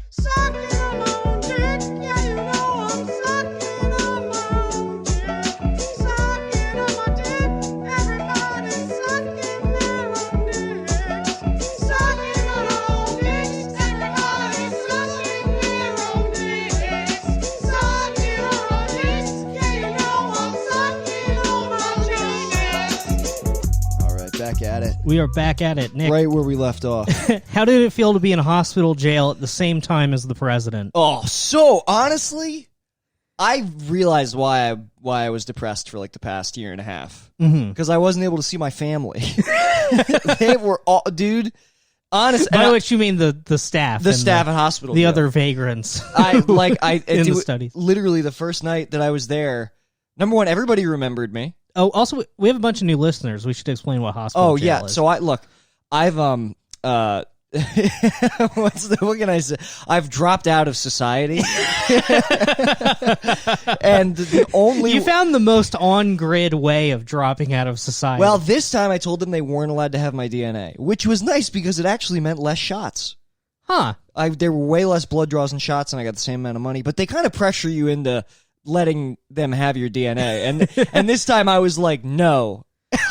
Sucking on my own dick. Yeah, you know I'm sucking on my own dick. Sucking on my dick. Everybody's sucking their own dicks. Sucking on our own dicks. Everybody's sucking their own dicks. Sucking on our dicks. Yeah, you know I'm sucking on my dicks. All right, back at it. We are back at it, Nick. Right where we left off. How did it feel to be in a hospital jail at the same time as the president? Oh, so honestly, I realized why I was depressed for like the past year and a half. Because I wasn't able to see my family. They were all, dude. Honest, By which you mean the staff, the and staff at hospital, the yeah. other vagrants. in the studies. Literally the first night that I was there. Number one, everybody remembered me. Oh, also, we have a bunch of new listeners. We should explain what hospital Oh jail yeah. is. So I've what can I say? I've dropped out of society, and the only You found the most on-grid way of dropping out of society. well, this time I told them they weren't allowed to have my DNA, which was nice because it actually meant less shots. huh? There were way less blood draws and shots, and I got the same amount of money. But they kind of pressure you into letting them have your DNA, and this time I was like, no,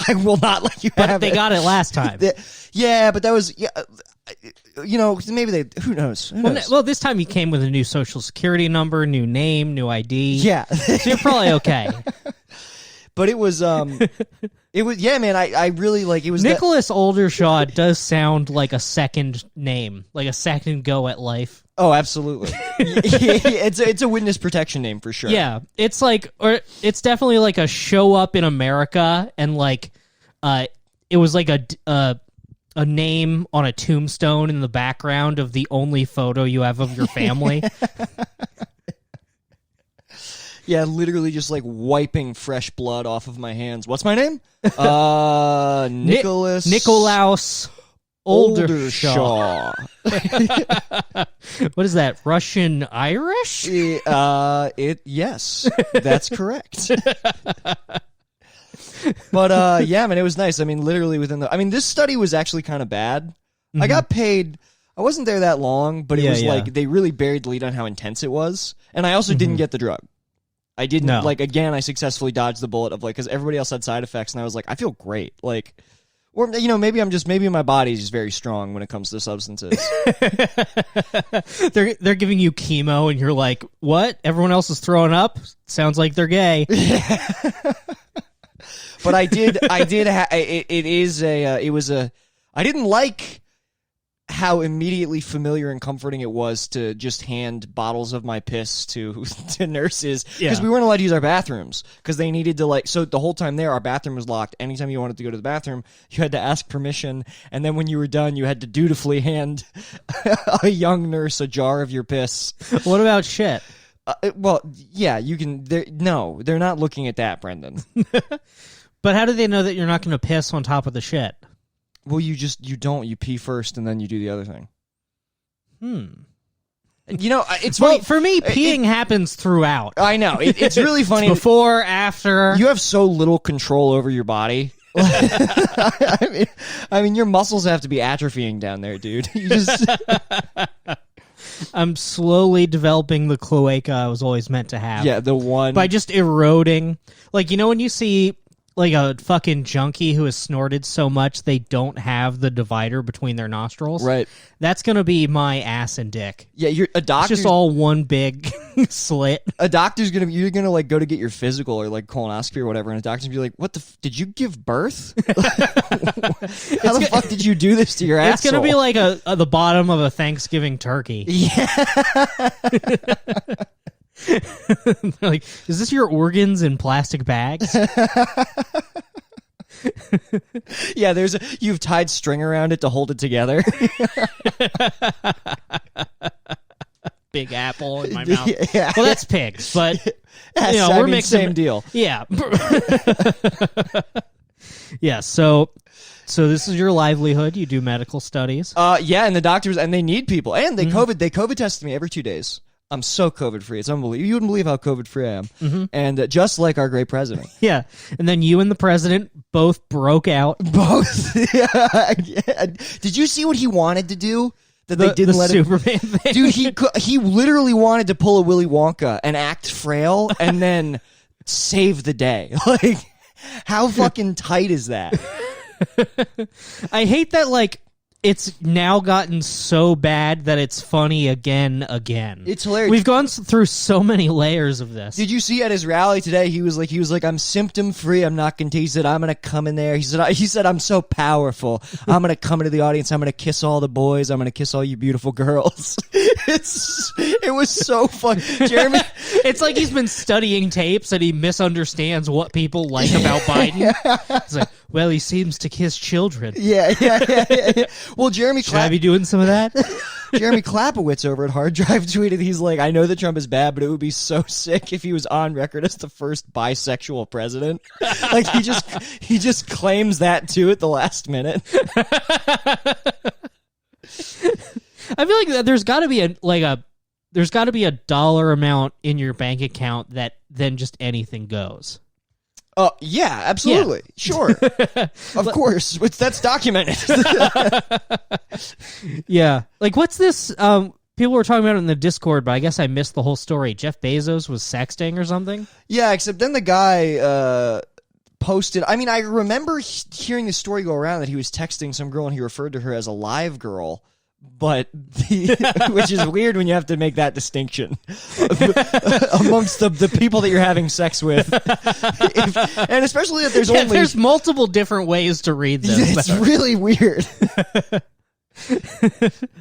I will not let you But have they it. got it last time. Yeah, but that was you know, maybe they. Who knows? Who knows? Well, this time you came with a new social security number, new name, new ID. Yeah, So you're probably okay. but it was yeah, man. I really like it was Nicholas Oldershaw does sound like a second name, like a second go at life. Oh, absolutely. It's a witness protection name for sure. Yeah, it's like, or it's definitely like a show up in America, and like, it was like a name on a tombstone in the background of the only photo you have of your family. Yeah, literally just like wiping fresh blood off of my hands. What's my name? Nicholas Nicolaus Oldershaw. Oldershaw. What is that? Russian Irish? Yes, that's correct. But yeah, man, it was nice. I mean, literally this study was actually kind of bad. I got paid. I wasn't there that long, but it was like they really buried the lead on how intense it was, and I also didn't get the drug. I didn't again. I successfully dodged the bullet of because everybody else had side effects, and I was like, I feel great. Like, or maybe my body's just very strong when it comes to substances. They're giving you chemo, and you're like, what? Everyone else is throwing up? Sounds like they're gay. But I did. I didn't like how immediately familiar and comforting it was to just hand bottles of my piss to nurses because we weren't allowed to use our bathrooms because they needed to so the whole time there our bathroom was locked. Anytime you wanted to go to the bathroom you had to ask permission, and then when you were done you had to dutifully hand a young nurse a jar of your piss. What about shit? Well, yeah, you can. No, they're not looking at that, Brendan. But how do they know that you're not going to piss on top of the shit? Well, you pee first and then you do the other thing. You know, it's funny. Well, for me, peeing happens throughout. I know. It's really funny. Before, after. You have so little control over your body. I mean, your muscles have to be atrophying down there, dude. You just... I'm slowly developing the cloaca I was always meant to have. Yeah, the one... By just eroding. Like, you know when you see... like a fucking junkie who has snorted so much they don't have the divider between their nostrils. Right. That's going to be my ass and dick. Yeah, a doctor. It's just all one big slit. A doctor's you're gonna like go to get your physical or like colonoscopy or whatever, and a doctor's gonna be like, "What the? Did you give birth? How the fuck did you do this to your asshole?" It's going to be like the bottom of a Thanksgiving turkey. Yeah. Like, is this your organs in plastic bags? Yeah, you've tied string around it to hold it together. Big apple in my mouth. Yeah. Well, that's pigs, but Yes, we're mixing same deal. Yeah. Yeah, so this is your livelihood. You do medical studies. Yeah, and the doctors they need people. And they COVID tested me every 2 days. I'm so COVID free. It's unbelievable. You wouldn't believe how COVID free I am. Mm-hmm. And just like our great president. Yeah. And then you and the president both broke out. Both. Yeah. Did you see what he wanted to do? that they didn't let him. Superman thing. Dude, he literally wanted to pull a Willy Wonka and act frail and then save the day. Like, how fucking tight is that? I hate that, like, it's now gotten so bad that it's funny again. It's hilarious. We've gone through so many layers of this. Did you see at his rally today? He was like, I'm symptom free. I'm not going to. He said, I'm going to come in there. He said, I'm so powerful. I'm going to come into the audience. I'm going to kiss all the boys. I'm going to kiss all you beautiful girls. It was so fun, Jeremy. It's like he's been studying tapes and he misunderstands what people like about Biden. It's like, well, he seems to kiss children. Yeah. Well, Should I be doing some of that? Jeremy Klapowitz over at Hard Drive tweeted, he's like, I know that Trump is bad, but it would be so sick if he was on record as the first bisexual president. Like, he just claims that too at the last minute. I feel like there's got to be a dollar amount in your bank account that then just anything goes. Yeah, absolutely. Yeah. Sure. Of course. That's documented. Yeah. Like, what's this? People were talking about it in the Discord, but I guess I missed the whole story. Jeff Bezos was sexting or something? Yeah, except then the guy posted. I mean, I remember hearing the story go around that he was texting some girl and he referred to her as a live girl. But which is weird when you have to make that distinction amongst the people that you're having sex with, and especially if there's multiple different ways to read this. It's really weird.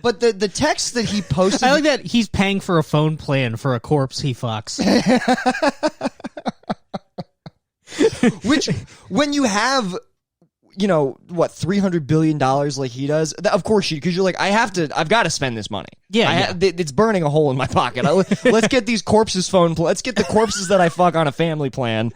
But the text that he posted, I like that he's paying for a phone plan for a corpse he fucks. Which, when you have, you know, what, $300 billion like he does, of course because you're like, I've got to spend this money. Yeah, it's burning a hole in my pocket. Let's get these corpses let's get the corpses that I fuck on a family plan.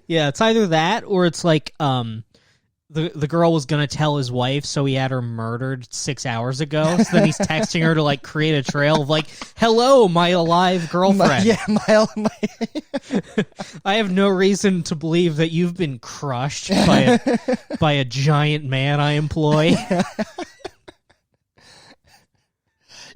Yeah, it's either that or it's like the girl was gonna tell his wife, so he had her murdered 6 hours ago. So then he's texting her to like create a trail of like, "Hello, my alive girlfriend. I have no reason to believe that you've been crushed by a giant man I employ."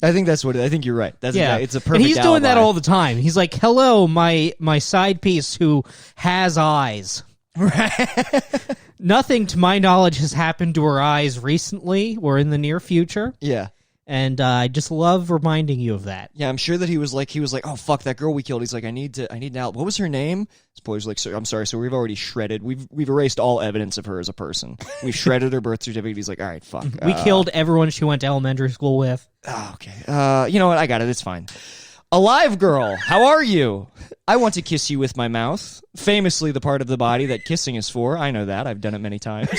I think that's what I think you're right. It's a perfect. And he's alibi. doing that all the time. He's like, "Hello, my side piece who has eyes." Right. Nothing, to my knowledge, has happened to her eyes recently or in the near future. Yeah. And I just love reminding you of that. Yeah, I'm sure that he was like, oh fuck, that girl we killed. He's like, I need now. What was her name? Spoilers, like, I'm sorry. So we've already shredded. We've erased all evidence of her as a person. We've shredded her birth certificate. He's like, all right, fuck. We killed everyone she went to elementary school with. Oh, okay. You know what? I got it. It's fine. Alive girl, how are you? I want to kiss you with my mouth. Famously the part of the body that kissing is for. I know that. I've done it many times.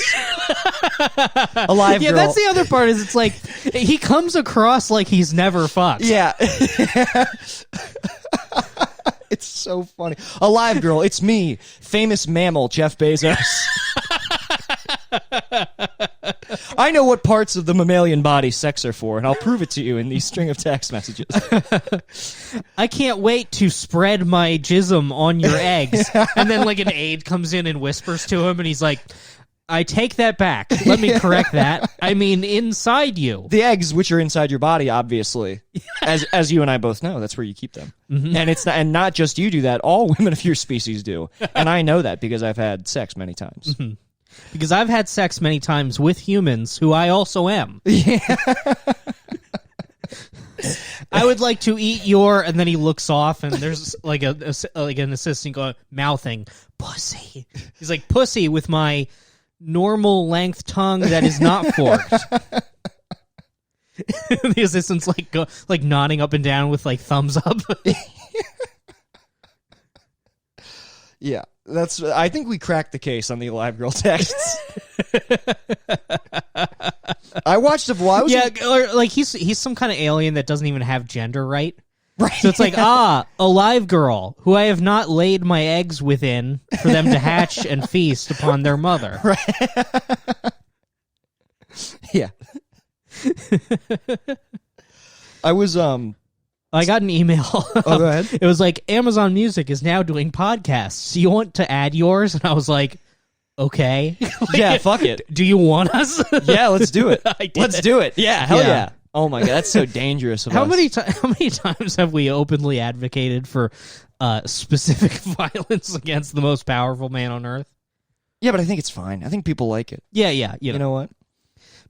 Alive girl. Yeah, that's the other part is it's like he comes across like he's never fucked. Yeah. It's so funny. Alive girl, it's me, famous mammal Jeff Bezos. I know what parts of the mammalian body sex are for, and I'll prove it to you in these string of text messages. I can't wait to spread my jism on your eggs. And then like an aide comes in and whispers to him, and he's like, I take that back. Let me correct that. I mean, inside you. The eggs, which are inside your body, obviously, as you and I both know, that's where you keep them. Mm-hmm. And not just you do that. All women of your species do, and I know that because I've had sex many times. Mm-hmm. Because I've had sex many times with humans who I also am. Yeah. I would like to eat your, and then he looks off, and there's like an assistant going mouthing pussy. He's like, pussy with my normal length tongue that is not forked. The assistant's like nodding up and down with like thumbs up. Yeah. I think we cracked the case on the Alive Girl texts. I watched it while I was or like he's some kind of alien that doesn't even have gender, right? Right. So it's like, a live girl who I have not laid my eggs within for them to hatch and feast upon their mother. Right. Yeah. I got an email. Oh, go ahead. It was like, Amazon Music is now doing podcasts. Do you want to add yours? And I was like, okay. Yeah, fuck it. Do you want us? Yeah, let's do it. I did. Let's do it. Yeah, hell Yeah. yeah. Oh my god, that's so dangerous of How us. many times have we openly advocated for specific violence against the most powerful man on earth? Yeah, but I think it's fine. I think people like it. Yeah. You know what?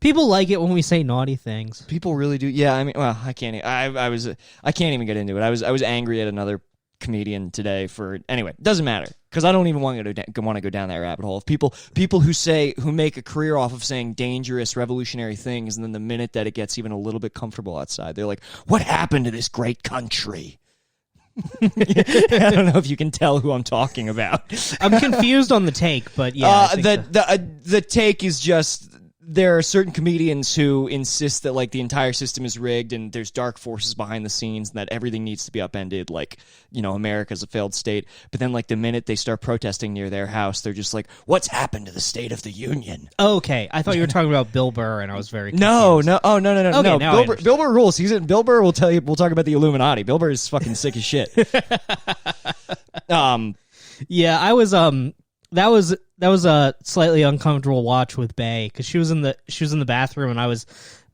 People like it when we say naughty things. People really do. Yeah, I mean, well, I can't. I can't even get into it. I was angry at another comedian today for anyway. Doesn't matter because I don't even want to go down that rabbit hole of people who make a career off of saying dangerous revolutionary things, and then the minute that it gets even a little bit comfortable outside, they're like, "What happened to this great country?" I don't know if you can tell who I'm talking about. I'm confused on the take, but yeah. I think the take is just there are certain comedians who insist that like the entire system is rigged and there's dark forces behind the scenes and that everything needs to be upended, like, you know, America's a failed state. But then like the minute they start protesting near their house, they're just like, what's happened to the State of the Union? Okay, I thought you were talking about Bill Burr, and I was very confused. No. Okay, now I Bill Burr rules. Bill Burr will tell you. We'll talk about the Illuminati. Bill Burr is fucking sick as shit. Yeah, I was that was a slightly uncomfortable watch with Bay because she was in the bathroom, and I was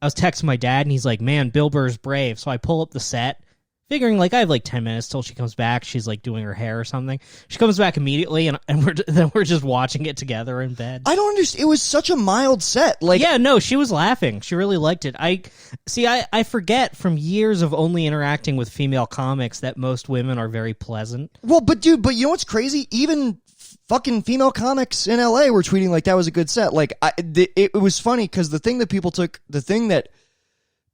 texting my dad, and he's like, "Man, Bill Burr's brave." So I pull up the set, figuring like I have like 10 minutes till she comes back. She's like doing her hair or something. She comes back immediately, and we're just watching it together in bed. I don't understand. It was such a mild set. Like, yeah, no, she was laughing. She really liked it. I forget from years of only interacting with female comics that most women are very pleasant. well, but you know what's crazy? Even fucking female comics in LA were tweeting like that was a good set. Like, it was funny because the thing that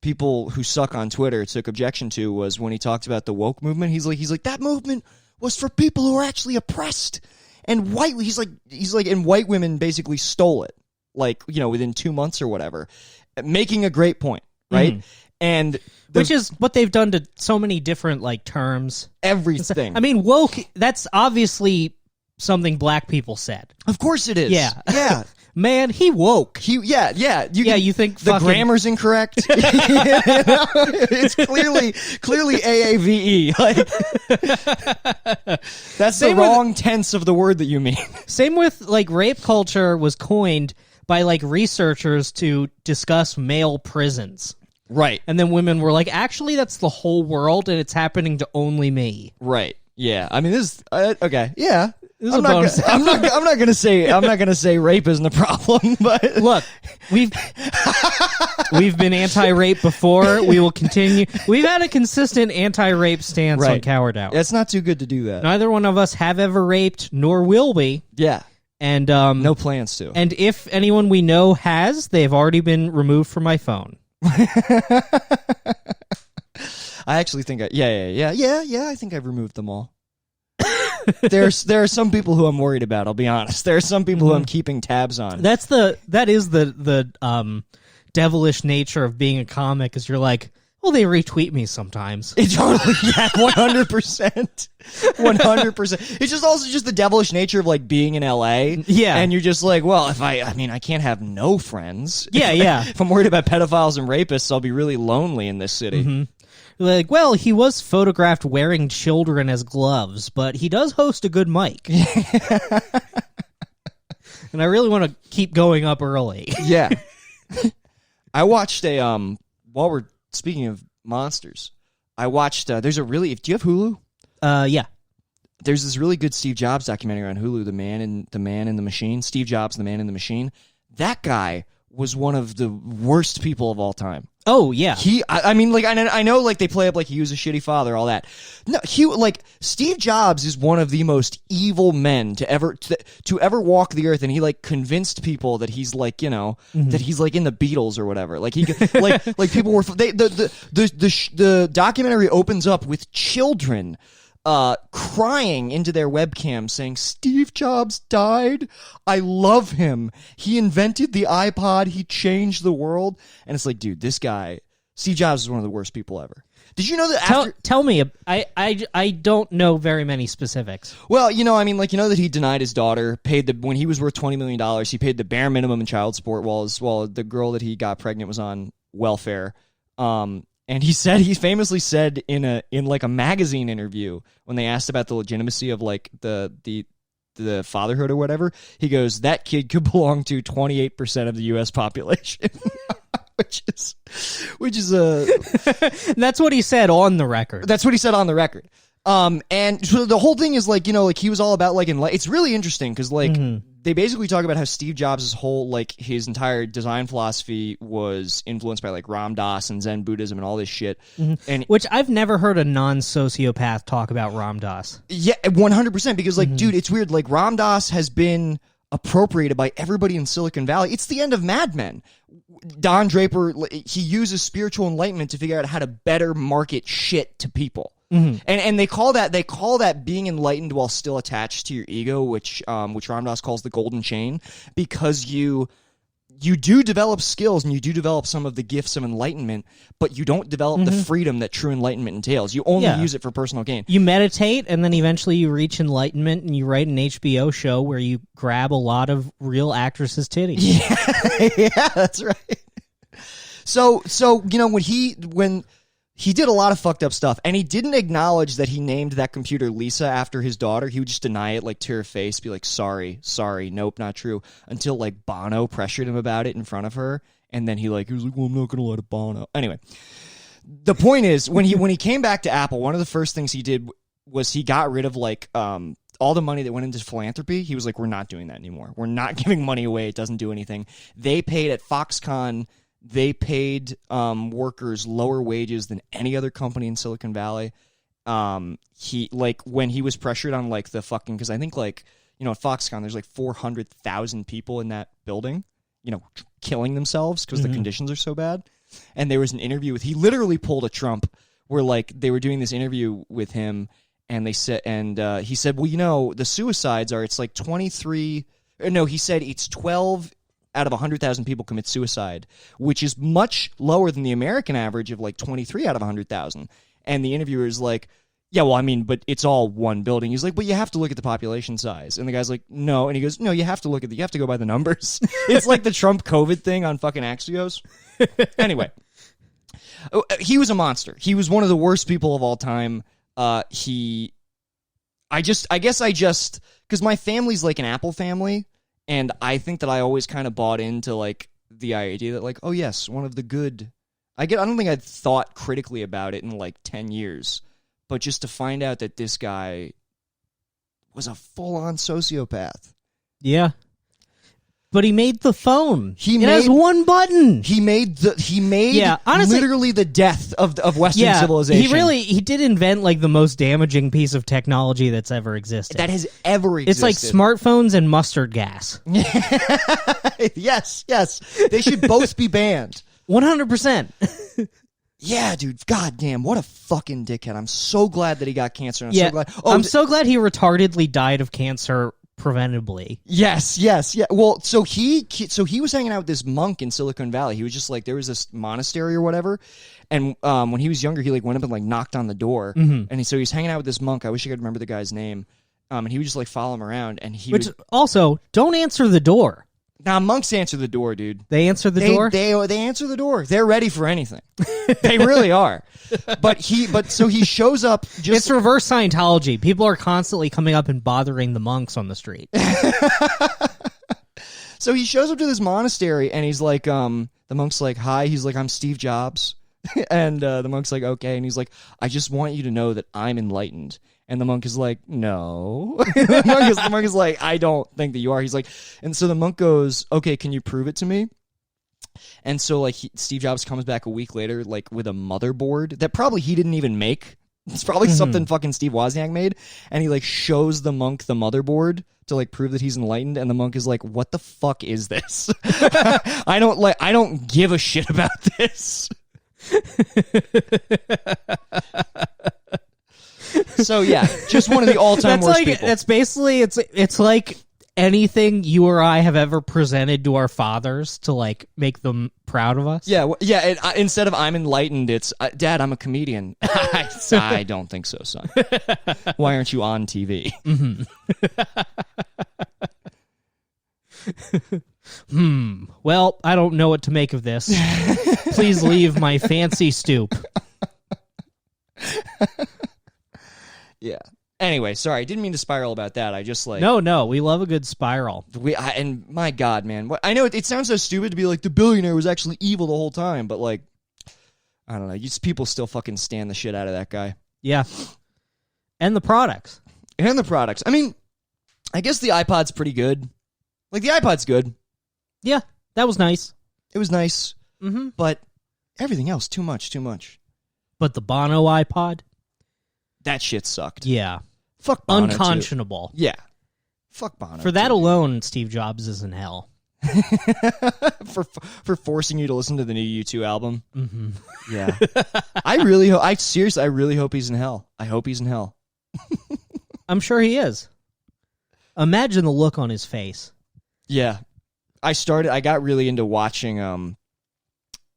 people who suck on Twitter took objection to was when he talked about the woke movement. He's like that movement was for people who are actually oppressed and white. He's like, and white women basically stole it, like, you know, within 2 months or whatever, making a great point, right? And which is what they've done to so many different like terms. Everything. I mean, woke. That's obviously something black people said. Of course it is. Yeah. Man, he woke. You think the grammar's incorrect? It's clearly AAVE. Like, that's the wrong tense of the word that you mean. Same with like rape culture was coined by like researchers to discuss male prisons. Right. And then women were like, actually, that's the whole world, and it's happening to only me. Right. Yeah. I mean, this. Okay. Yeah. I'm not gonna say rape isn't a problem, but look, we've been anti-rape before. We will continue. We've had a consistent anti-rape stance on Coward Hour. It's not too good to do that. Neither one of us have ever raped, nor will we. Yeah, and no plans to. And if anyone we know has, they've already been removed from my phone. I actually think I think I've removed them all. There are some people who I'm worried about, I'll be honest. There are some people who I'm keeping tabs on. That is the devilish nature of being a comic, is you're like, well, they retweet me sometimes. Totally, yeah, 100%. 100%. It's just the devilish nature of like being in LA. Yeah. And you're just like, well, if I can't have no friends. Yeah. If I'm worried about pedophiles and rapists, I'll be really lonely in this city. Mm-hmm. Like, well, he was photographed wearing children as gloves, but he does host a good mic. And I really want to keep going up early. Yeah. I watched while we're speaking of monsters, I watched, do you have Hulu? Yeah. There's this really good Steve Jobs documentary on Hulu, The Man in the Machine. Steve Jobs, The Man in the Machine. That guy was one of the worst people of all time. Oh, yeah. I mean, like, I know, like, they play up like he was a shitty father, all that. No, Steve Jobs is one of the most evil men to ever walk the earth, and he, like, convinced people that he's, like, you know, that he's, like, in the Beatles or whatever. Like, he, like people were, the documentary opens up with children crying into their webcam saying, Steve Jobs died. I love him. He invented the iPod. He changed the world. And it's like, dude, this guy, Steve Jobs, is one of the worst people ever. Did you know that Tell me, I don't know very many specifics. Well, you know, I mean, like, you know that he denied his daughter, when he was worth $20 million, he paid the bare minimum in child support while the girl that he got pregnant was on welfare. And he famously said in like a magazine interview when they asked about the legitimacy of like the the fatherhood or whatever. He goes, that kid could belong to 28% of the U.S. population. which is a That's what he said on the record. That's what he said on the record. And so the whole thing is like, like he was all about like, it's really interesting because like they basically talk about how Steve Jobs' whole, like his entire design philosophy was influenced by like Ram Dass and Zen Buddhism and all this shit. And Which I've never heard a non-sociopath talk about Ram Dass. yeah, 100%, because like, dude, it's weird. Like Ram Dass has been appropriated by everybody in Silicon Valley. It's the end of Mad Men. Don Draper, he uses spiritual enlightenment to figure out how to better market shit to people. And they call that being enlightened while still attached to your ego, which Ram Dass calls the golden chain, because you do develop skills and you do develop some of the gifts of enlightenment, but you don't develop the freedom that true enlightenment entails. You only use it for personal gain. You meditate, and then eventually you reach enlightenment, and you write an HBO show where you grab a lot of real actresses' titties. Yeah, that's right. So when he did a lot of fucked up stuff, and he didn't acknowledge that he named that computer Lisa after his daughter. He would just deny it, like, to her face, be like, sorry, nope, not true, until, like, Bono pressured him about it in front of her, and then he was like, well, I'm not gonna let it Bono. Anyway, the point is, when he came back to Apple, one of the first things he did was he got rid of, like, all the money that went into philanthropy. He was like, we're not doing that anymore. We're not giving money away. It doesn't do anything. They paid at Foxconn. They paid workers lower wages than any other company in Silicon Valley. He, like, when he was pressured on, like, the fucking, because I think, like, at Foxconn, there's like 400,000 people in that building, killing themselves because the conditions are so bad. And there was an interview he literally pulled a Trump where, like, they were doing this interview with him, and they said, and he said, well, the suicides it's like 23, no, he said it's 12 out of 100,000 people commit suicide, which is much lower than the American average of like 23 out of 100,000. And the interviewer is like, yeah, well, I mean, but it's all one building. He's like, but you have to look at the population size. And the guy's like, no. And he goes, no, you have to you have to go by the numbers. It's like the Trump COVID thing on fucking Axios. Anyway, he was a monster. He was one of the worst people of all time. I guess because my family's like an Apple family. And I think that I always kind of bought into, like, the idea that, like, oh, yes, one of the good... I don't think I'd thought critically about it in, like, 10 years. But just to find out that this guy was a full-on sociopath. Yeah. But he made the phone. It has one button. He made honestly, literally the death of Western civilization. He did invent like the most damaging piece of technology that's ever existed. That has ever existed. It's like smartphones and mustard gas. Yes. They should both be banned. 100%. Yeah, dude. God damn, what a fucking dickhead. I'm so glad that he got cancer. I'm so glad he retardedly died of cancer preventably. Yes. Yeah. Well, so he was hanging out with this monk in Silicon Valley. He was just like, there was this monastery or whatever, and when he was younger, he like went up and like knocked on the door, and so he's hanging out with this monk. I wish I could remember the guy's name. And he would just like follow him around, and also don't answer the door. Nah, monks answer the door, dude. They answer the door? They answer the door. They're ready for anything. They really are. But so he shows up just... It's reverse Scientology. People are constantly coming up and bothering the monks on the street. So he shows up to this monastery, and he's like, the monk's like, hi. He's like, I'm Steve Jobs. And the monk's like, okay. And he's like, I just want you to know that I'm enlightened. And the monk is like, no. The monk is like, I don't think that you are. He's like, and so the monk goes, okay, can you prove it to me? And so like Steve Jobs comes back a week later, like with a motherboard that probably he didn't even make. It's probably something fucking Steve Wozniak made. And he like shows the monk the motherboard to like prove that he's enlightened. And the monk is like, what the fuck is this? I don't give a shit about this. So yeah, just one of the all-time worst people. That's basically it's like anything you or I have ever presented to our fathers to like make them proud of us. Yeah, instead of I'm enlightened, it's Dad, I'm a comedian. I don't think so, son. Why aren't you on TV? Well, I don't know what to make of this. Please leave my fancy stoop. Yeah. Anyway, sorry, I didn't mean to spiral about that. I just like No, we love a good spiral. and my God, man, I know it sounds so stupid to be like the billionaire was actually evil the whole time, but like, I don't know, people still fucking stand the shit out of that guy. Yeah. And the products. And the products. I mean, I guess the iPod's pretty good. Like, the iPod's good. Yeah, that was nice. It was nice. Mm-hmm. But everything else, too much. But the Bono iPod? That shit sucked. Yeah. Fuck Bono, unconscionable. too. Yeah. Fuck Bono. For that too. alone, Steve Jobs is in hell. for forcing you to listen to the new U2 album. Mm-hmm. Yeah. I really hope he's in hell. I hope he's in hell. I'm sure he is. Imagine the look on his face. Yeah. I got really into watching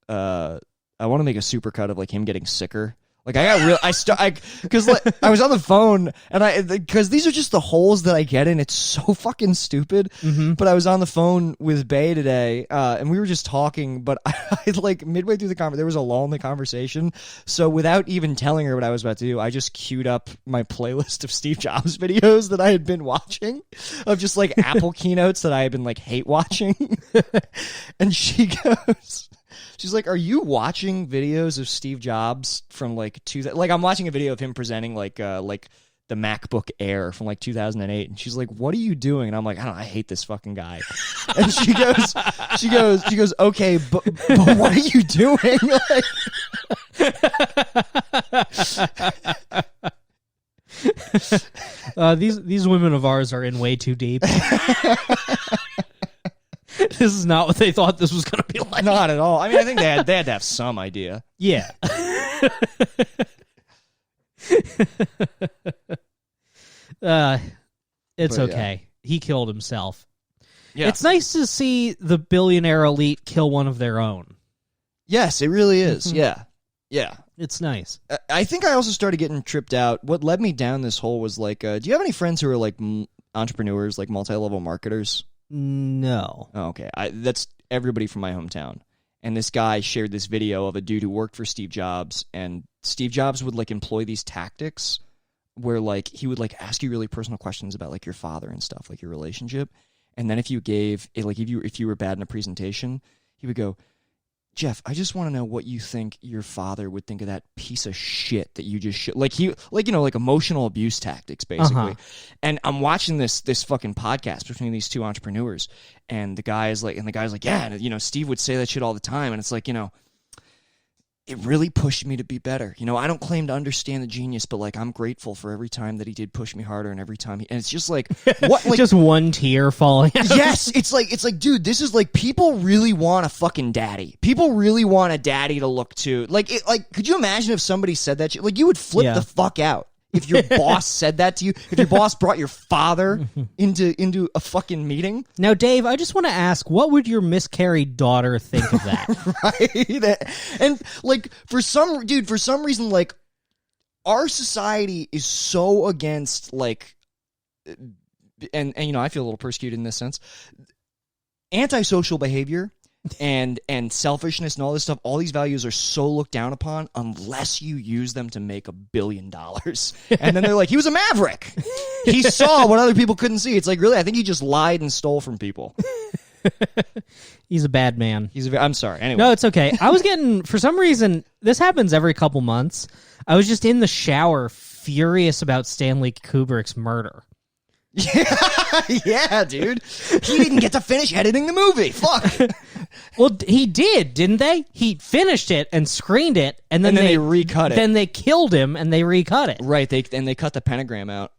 I want to make a supercut of like him getting sicker. Like I got real, because like, I was on the phone and because these are just the holes that I get in. It's so fucking stupid. Mm-hmm. But I was on the phone with Bay today, and we were just talking. But I like midway through the conversation, there was a lull in the conversation. So without even telling her what I was about to do, I just queued up my playlist of Steve Jobs videos that I had been watching, of just like Apple keynotes that I had been like hate watching. And she goes. She's like, "Are you watching videos of Steve Jobs from like like I'm watching a video of him presenting like the MacBook Air from like 2008?" And she's like, "What are you doing?" And I'm like, "I don't know, I hate this fucking guy." And she goes, "Okay, but what are you doing?" Like, These women of ours are in way too deep. This is not what they thought this was going to be like. not at all. I mean, I think they had to have some idea. Yeah. It's But, okay. He killed himself. Yeah. It's nice to see the billionaire elite kill one of their own. Yes, it really is. Mhm. Yeah. Yeah. It's nice. I think I also started getting tripped out. What led me down this hole was like, do you have any friends who are like entrepreneurs, like multi-level marketers? No. Oh, okay. That's everybody from my hometown. And this guy shared this video of a dude who worked for Steve Jobs, and Steve Jobs would like employ these tactics where like he would like ask you really personal questions about like your father and stuff, like your relationship. And then if you were bad in a presentation, he would go, "Jeff, I just want to know what you think your father would think of that piece of shit that you just like emotional abuse tactics, basically." Uh-huh. And I'm watching this fucking podcast between these two entrepreneurs, and the guy's like, "Yeah, Steve would say that shit all the time," and it's like, it really pushed me to be better. I don't claim to understand the genius, but like I'm grateful for every time that he did push me harder, and every time and it's just like what, like just one tear falling out. Yes, it's like, dude, this is like people really want a fucking daddy. People really want a daddy to look to. Like, could you imagine if somebody said that shit? Like, you would flip the fuck out if your boss said that to you. If your boss brought your father into a fucking meeting. Now, Dave, I just want to ask, what would your miscarried daughter think of that? Right? And like for some reason, like our society is so against like. And I feel a little persecuted in this sense. Antisocial behavior and selfishness and all this stuff, all these values are so looked down upon unless you use them to make $1 billion. And then they're like, he was a maverick. He saw what other people couldn't see. It's like, really? I think he just lied and stole from people. He's a bad man. I'm sorry. Anyway. No, it's okay. I was getting, for some reason, this happens every couple months. I was just in the shower furious about Stanley Kubrick's murder. Yeah, dude. He didn't get to finish editing the movie. Fuck. Well, he did, didn't they? He finished it and screened it, and then they recut it. Then they killed him and they recut it. Right. They cut the pentagram out.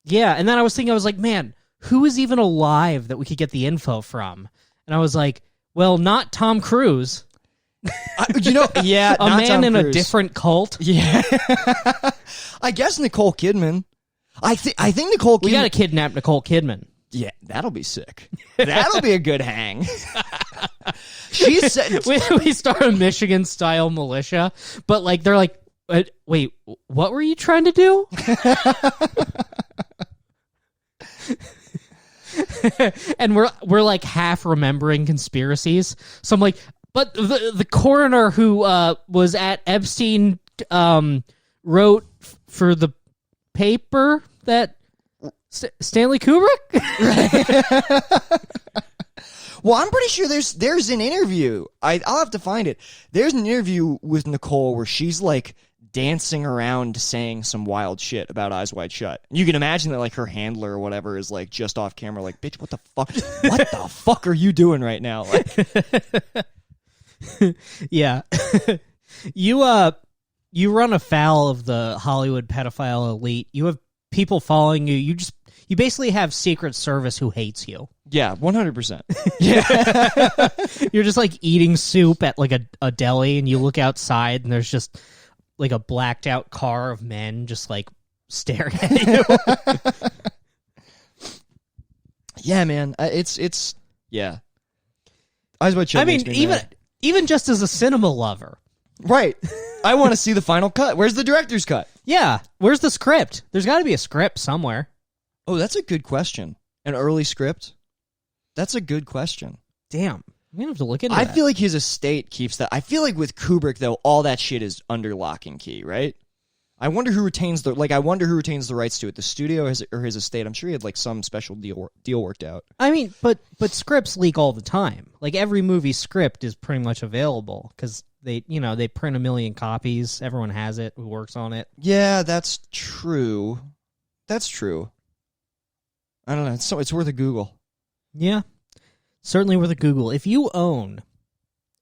Yeah, and then I was like, man, who is even alive that we could get the info from? And I was like, well, not Tom Cruise. Yeah, a man in a different cult. Yeah. I guess Nicole Kidman. I think Nicole Kidman. We gotta kidnap Nicole Kidman. Yeah, that'll be sick. That'll be a good hang. She said we start a Michigan-style militia, but like they're like, wait, what were you trying to do? And we're like half remembering conspiracies. So I'm like, but the coroner who was at Epstein wrote for the paper that Stanley Kubrick? Well, I'm pretty sure there's an interview. I'll have to find it. There's an interview with Nicole where she's like dancing around saying some wild shit about Eyes Wide Shut. You can imagine that like her handler or whatever is like just off camera like, bitch, what the fuck? What the fuck are you doing right now? Like, Yeah. You run afoul of the Hollywood pedophile elite. You have people following you. You basically have Secret Service who hates you. yeah, 100%. Yeah. You're just like eating soup at like a deli, and you look outside and there's just like a blacked out car of men just like staring at you. Yeah, man. It's yeah. Eyes Wide Shut. I mean, makes me mad. even just as a cinema lover. Right. I want to see the final cut. Where's the director's cut? Yeah. Where's the script? There's got to be a script somewhere. Oh, that's a good question. An early script? That's a good question. Damn. I'm going to have to look into I that. feel like his estate keeps that. I feel like with Kubrick, though, all that shit is under lock and key, right? I wonder who retains the rights to it. The studio or his estate. I'm sure he had like some special deal worked out. I mean, but scripts leak all the time. Like every movie script is pretty much available because they print 1 million copies. Everyone has it who works on it. Yeah, that's true. That's true. I don't know. It's worth a Google. Yeah. Certainly worth a Google. If you own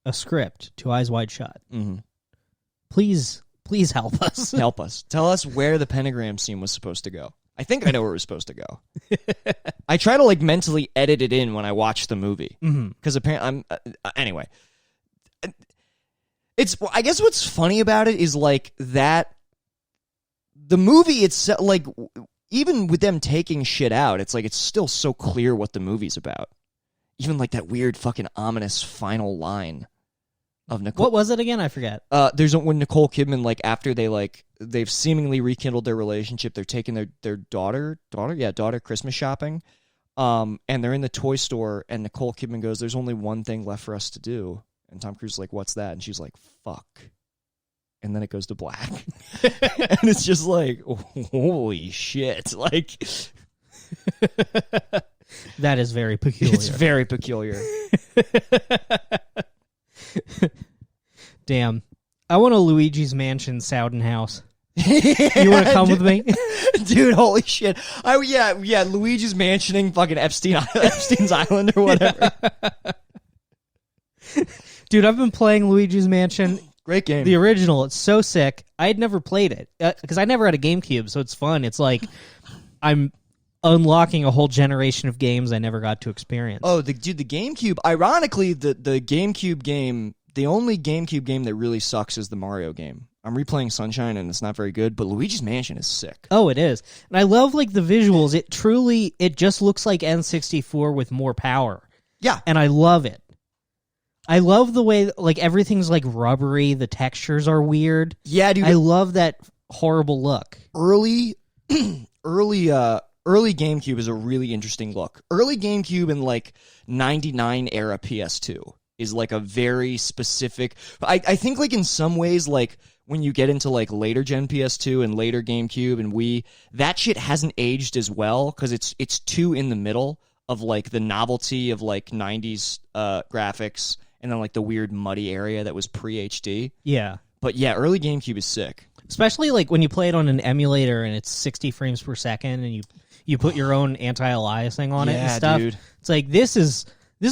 a script to Eyes Wide Shut, please help us. Help us. Tell us where the pentagram scene was supposed to go. I think I know where it was supposed to go. I try to like mentally edit it in when I watch the movie because apparently anyway. I guess what's funny about it is like that the movie itself, like even with them taking shit out, it's like it's still so clear what the movie's about. Even like that weird fucking ominous final line of Nicole. What was it again? I forget. There's when Nicole Kidman, like after they've seemingly rekindled their relationship, they're taking their daughter Christmas shopping, and they're in the toy store, and Nicole Kidman goes, "There's only one thing left for us to do," and Tom Cruise is like, "What's that?" And she's like, "Fuck," and then it goes to black, and it's just like, holy shit, like. That is very peculiar. It's very peculiar. Damn. I want a Luigi's Mansion Sowden house. You want to come with me? Dude, holy shit. Yeah, Luigi's Mansioning fucking Epstein's Island or whatever. Dude, I've been playing Luigi's Mansion. Great game. The original. It's so sick. I had never played it because I never had a GameCube, so it's fun. It's like I'm unlocking a whole generation of games I never got to experience. Oh, the GameCube. Ironically, the GameCube game, the only GameCube game that really sucks is the Mario game. I'm replaying Sunshine and it's not very good, but Luigi's Mansion is sick. Oh, it is. And I love like the visuals. It just looks like N64 with more power. Yeah. And I love it. I love the way like everything's like rubbery, the textures are weird. Yeah, dude. I love that horrible look. Early GameCube is a really interesting look. Early GameCube and like 99 era PS2 is like a very specific. I think like in some ways like when you get into like later gen PS2 and later GameCube and Wii, that shit hasn't aged as well because it's too in the middle of like the novelty of like 90s graphics and then like the weird muddy area that was pre-HD. Yeah. But yeah, early GameCube is sick. Especially like when you play it on an emulator and it's 60 frames per second and you put your own anti-aliasing on it and stuff. Dude. It's like this is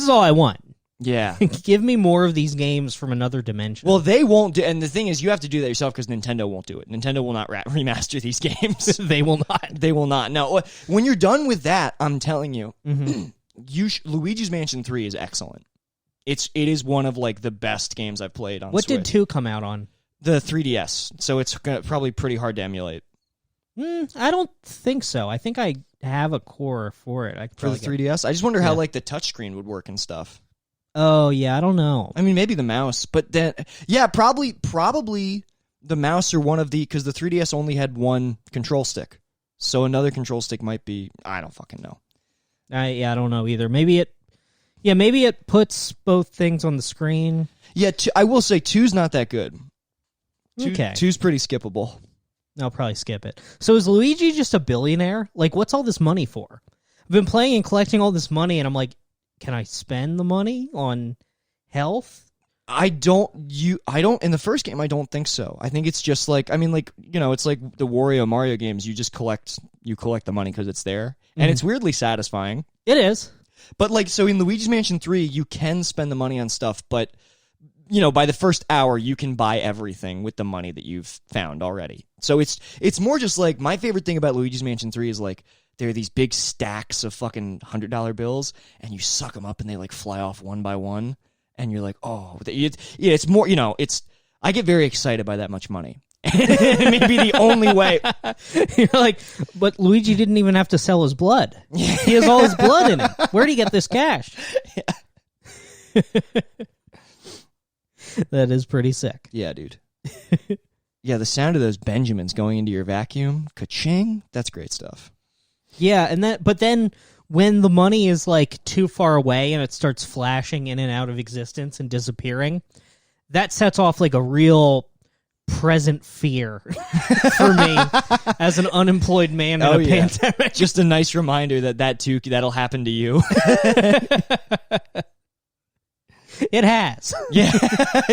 all I want. Yeah. Give me more of these games from another dimension. Well, they won't do, and the thing is, you have to do that yourself because Nintendo won't do it. Nintendo will not remaster these games. They will not. They will not. No, when you're done with that, I'm telling you, Luigi's Mansion 3 is excellent. It is one of like the best games I've played on. What Switch. did 2 come out on? The 3DS. So it's probably pretty hard to emulate. I don't think so. I think I have a core for it. For the 3DS? I just wonder how like the touchscreen would work and stuff. Oh, yeah, I don't know. I mean, maybe the mouse, but then, yeah, probably the mouse or one of because the 3DS only had one control stick. So another control stick might be, I don't fucking know. I don't know either. Maybe it puts both things on the screen. Yeah, I will say 2's not that good. Okay. 2's pretty skippable. I'll probably skip it. So is Luigi just a billionaire? Like, what's all this money for? I've been playing and collecting all this money, and I'm like, can I spend the money on health? I don't in the first game I don't think so. I think it's just like, I mean, like, you know, it's like the Wario Mario games, you just collect the money because it's there. And it's weirdly satisfying. It is. But like, so in Luigi's Mansion 3, you can spend the money on stuff, but you know, by the first hour you can buy everything with the money that you've found already. So it's more just like, my favorite thing about Luigi's Mansion 3 is like, there are these big stacks of fucking $100 bills, and you suck them up and they like fly off one by one. And you're like, oh, it's more, you know, I get very excited by that much money. It may be the only way. You're like, but Luigi didn't even have to sell his blood. He has all his blood in him. Where'd he get this cash? Yeah. That is pretty sick. Yeah, dude. Yeah, the sound of those Benjamins going into your vacuum, ka-ching, that's great stuff. Yeah, but then when the money is like too far away and it starts flashing in and out of existence and disappearing, that sets off like a real present fear for me as an unemployed man in a pandemic. Just a nice reminder that'll happen to you. It has. Yeah.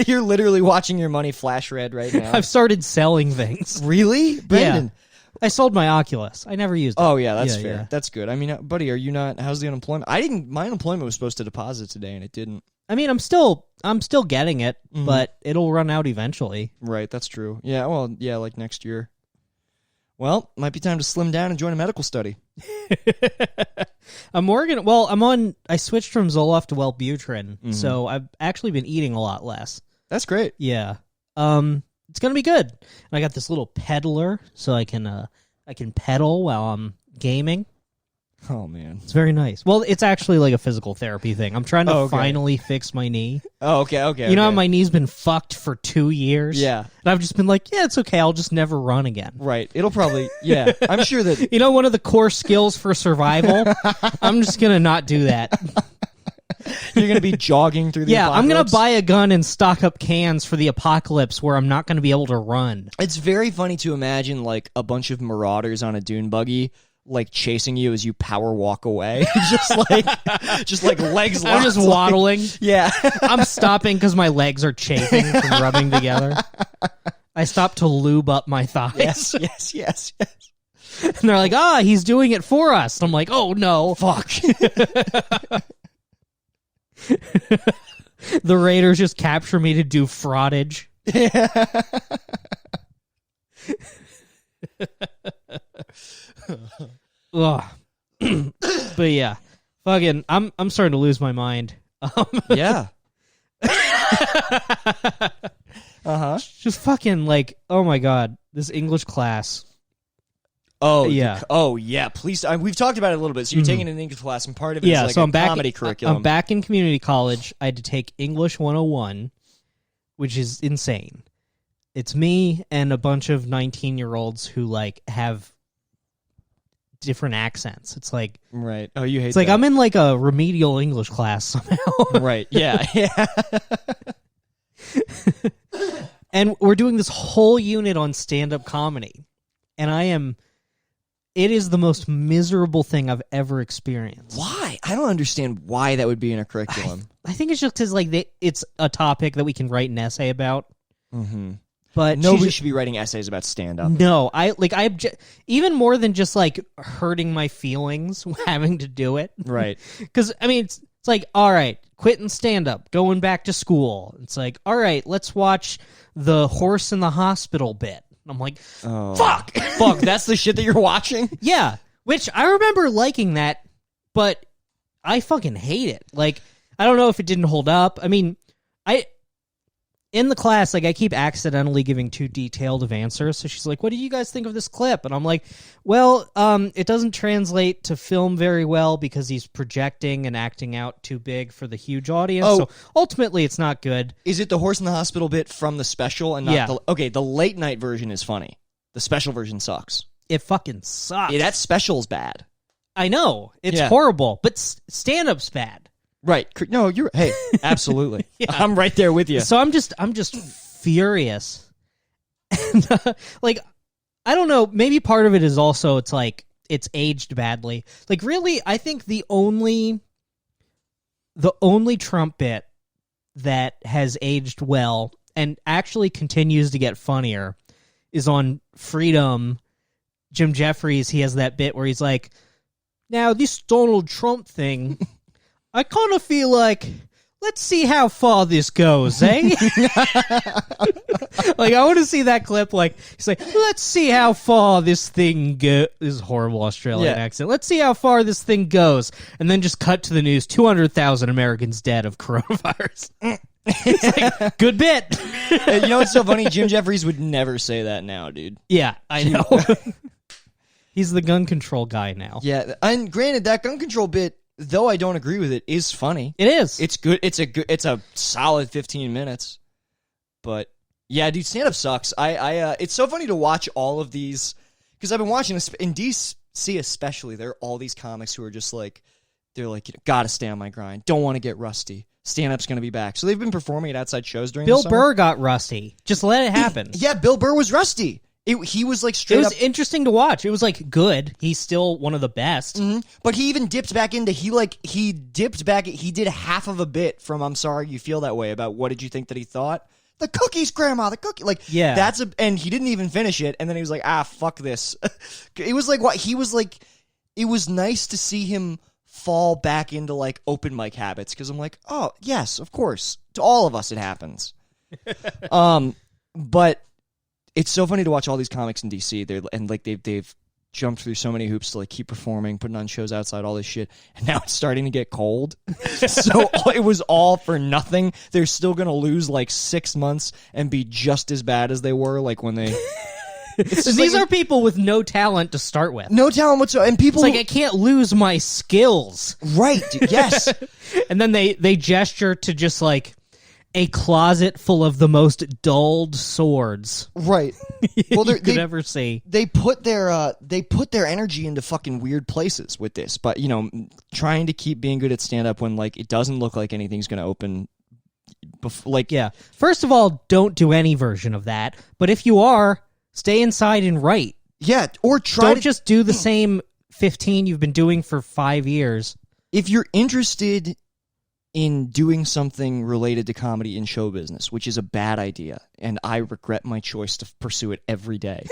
You're literally watching your money flash red right now. I've started selling things. Really? Brandon? Yeah. I sold my Oculus. I never used it. Oh, yeah, that's fair. Yeah. That's good. I mean, buddy, are you not... How's the unemployment? My unemployment was supposed to deposit today, and it didn't. I mean, I'm still getting it, but it'll run out eventually. Right, that's true. Yeah, well, yeah, like next year. Well, might be time to slim down and join a medical study. I switched from Zoloft to Wellbutrin, so I've actually been eating a lot less. That's great. Yeah. It's gonna be good. And I got this little peddler, so I can pedal while I'm gaming. Oh man, it's very nice. Well, it's actually like a physical therapy thing. I'm trying to finally fix my knee. Oh, okay. You know how my knee's been fucked for 2 years? Yeah. And I've just been like, yeah, it's okay. I'll just never run again. Right. It'll probably, yeah. I'm sure that... You know, one of the core skills for survival? I'm just going to not do that. You're going to be jogging through the apocalypse? I'm going to buy a gun and stock up cans for the apocalypse where I'm not going to be able to run. It's very funny to imagine, like, a bunch of marauders on a dune buggy, like, chasing you as you power walk away. just like legs locked. I'm just waddling. Yeah. I'm stopping because my legs are chafing from rubbing together. I stop to lube up my thighs. Yes. And they're like, he's doing it for us. I'm like, oh, no. Fuck. The raiders just capture me to do fraudage. Ugh. But yeah, fucking, I'm starting to lose my mind. Yeah. Just fucking like, oh my god, this English class. Oh yeah. Yeah. Please, we've talked about it a little bit. So you're taking an English class, and part of it is like so a I'm back, comedy curriculum. I'm back in community college. I had to take English 101, which is insane. It's me and a bunch of 19-year-olds who like have different accents. It's like, right. Oh, you hate it's like I'm in like a remedial English class somehow. Right. Yeah. And we're doing this whole unit on stand-up comedy. And it is the most miserable thing I've ever experienced. Why? I don't understand why that would be in a curriculum. I think it's just because like it's a topic that we can write an essay about. Mm-hmm. But nobody should be writing essays about stand-up. No, even more than just like hurting my feelings having to do it. Right. Because I mean, it's like, all right, quitting stand-up, going back to school. It's like, all right, let's watch the horse in the hospital bit. I'm like, fuck, that's the shit that you're watching? Yeah, which I remember liking that, but I fucking hate it. Like, I don't know if it didn't hold up. I mean, in the class, like, I keep accidentally giving too detailed of answers. So she's like, what do you guys think of this clip? And I'm like, well, it doesn't translate to film very well because he's projecting and acting out too big for the huge audience. So ultimately, it's not good. Is it the horse in the hospital bit from the special? And not the late night version is funny. The special version sucks. It fucking sucks. Yeah, that special's bad. I know. It's horrible, but stand-up's bad. Right. No, hey, absolutely. Yeah. I'm right there with you. So I'm just furious. And, like, I don't know. Maybe part of it is also it's like it's aged badly. Like really, I think the only Trump bit that has aged well and actually continues to get funnier is on Freedom. Jim Jeffries, he has that bit where he's like, now this Donald Trump thing, I kind of feel like, let's see how far this goes, eh? Like, I want to see that clip. Like, he's like, let's see how far this thing goes. This is a horrible Australian accent. Let's see how far this thing goes. And then just cut to the news 200,000 Americans dead of coronavirus. It's like, good bit. You know what's so funny? Jim Jeffries would never say that now, dude. Yeah, I know. He's the gun control guy now. Yeah, and granted, that gun control bit, though I don't agree with it, is funny. It is. It's good. It's a solid 15 minutes. But yeah, dude, stand up sucks. It's so funny to watch all of these because I've been watching this in DC especially. There are all these comics who are just like, they're like, gotta stay on my grind. Don't want to get rusty. Stand-up's going to be back. So they've been performing at outside shows during the summer. Bill Burr got rusty. Just let it happen. Yeah, Bill Burr was rusty. He was like straight up. It was interesting to watch. It was like good. He's still one of the best. Mm-hmm. But he even dipped back into, he did half of a bit from I'm Sorry You Feel That Way about what did you think that he thought? The cookies, Grandma, the cookie. Like, yeah. And he didn't even finish it. And then he was like, fuck this. It was like, what? He was like, it was nice to see him fall back into like open mic habits because I'm like, oh yes, of course, to all of us it happens. But it's so funny to watch all these comics in DC. They've jumped through so many hoops to like keep performing, putting on shows outside, all this shit, and now it's starting to get cold. So it was all for nothing. They're still gonna lose like 6 months and be just as bad as they were like when they. These are people with no talent to start with. No talent whatsoever. And people... It's like, I can't lose my skills. Right, yes. And then they gesture to just like a closet full of the most dulled swords. Right. Well, you could ever see. They put their energy into fucking weird places with this. But, you know, trying to keep being good at stand-up when, like, it doesn't look like anything's going to open... yeah. First of all, don't do any version of that. But if you are... Stay inside and write. Yeah, or Don't just do the same 15 you've been doing for 5 years. If you're interested in doing something related to comedy in show business, which is a bad idea, and I regret my choice to pursue it every day,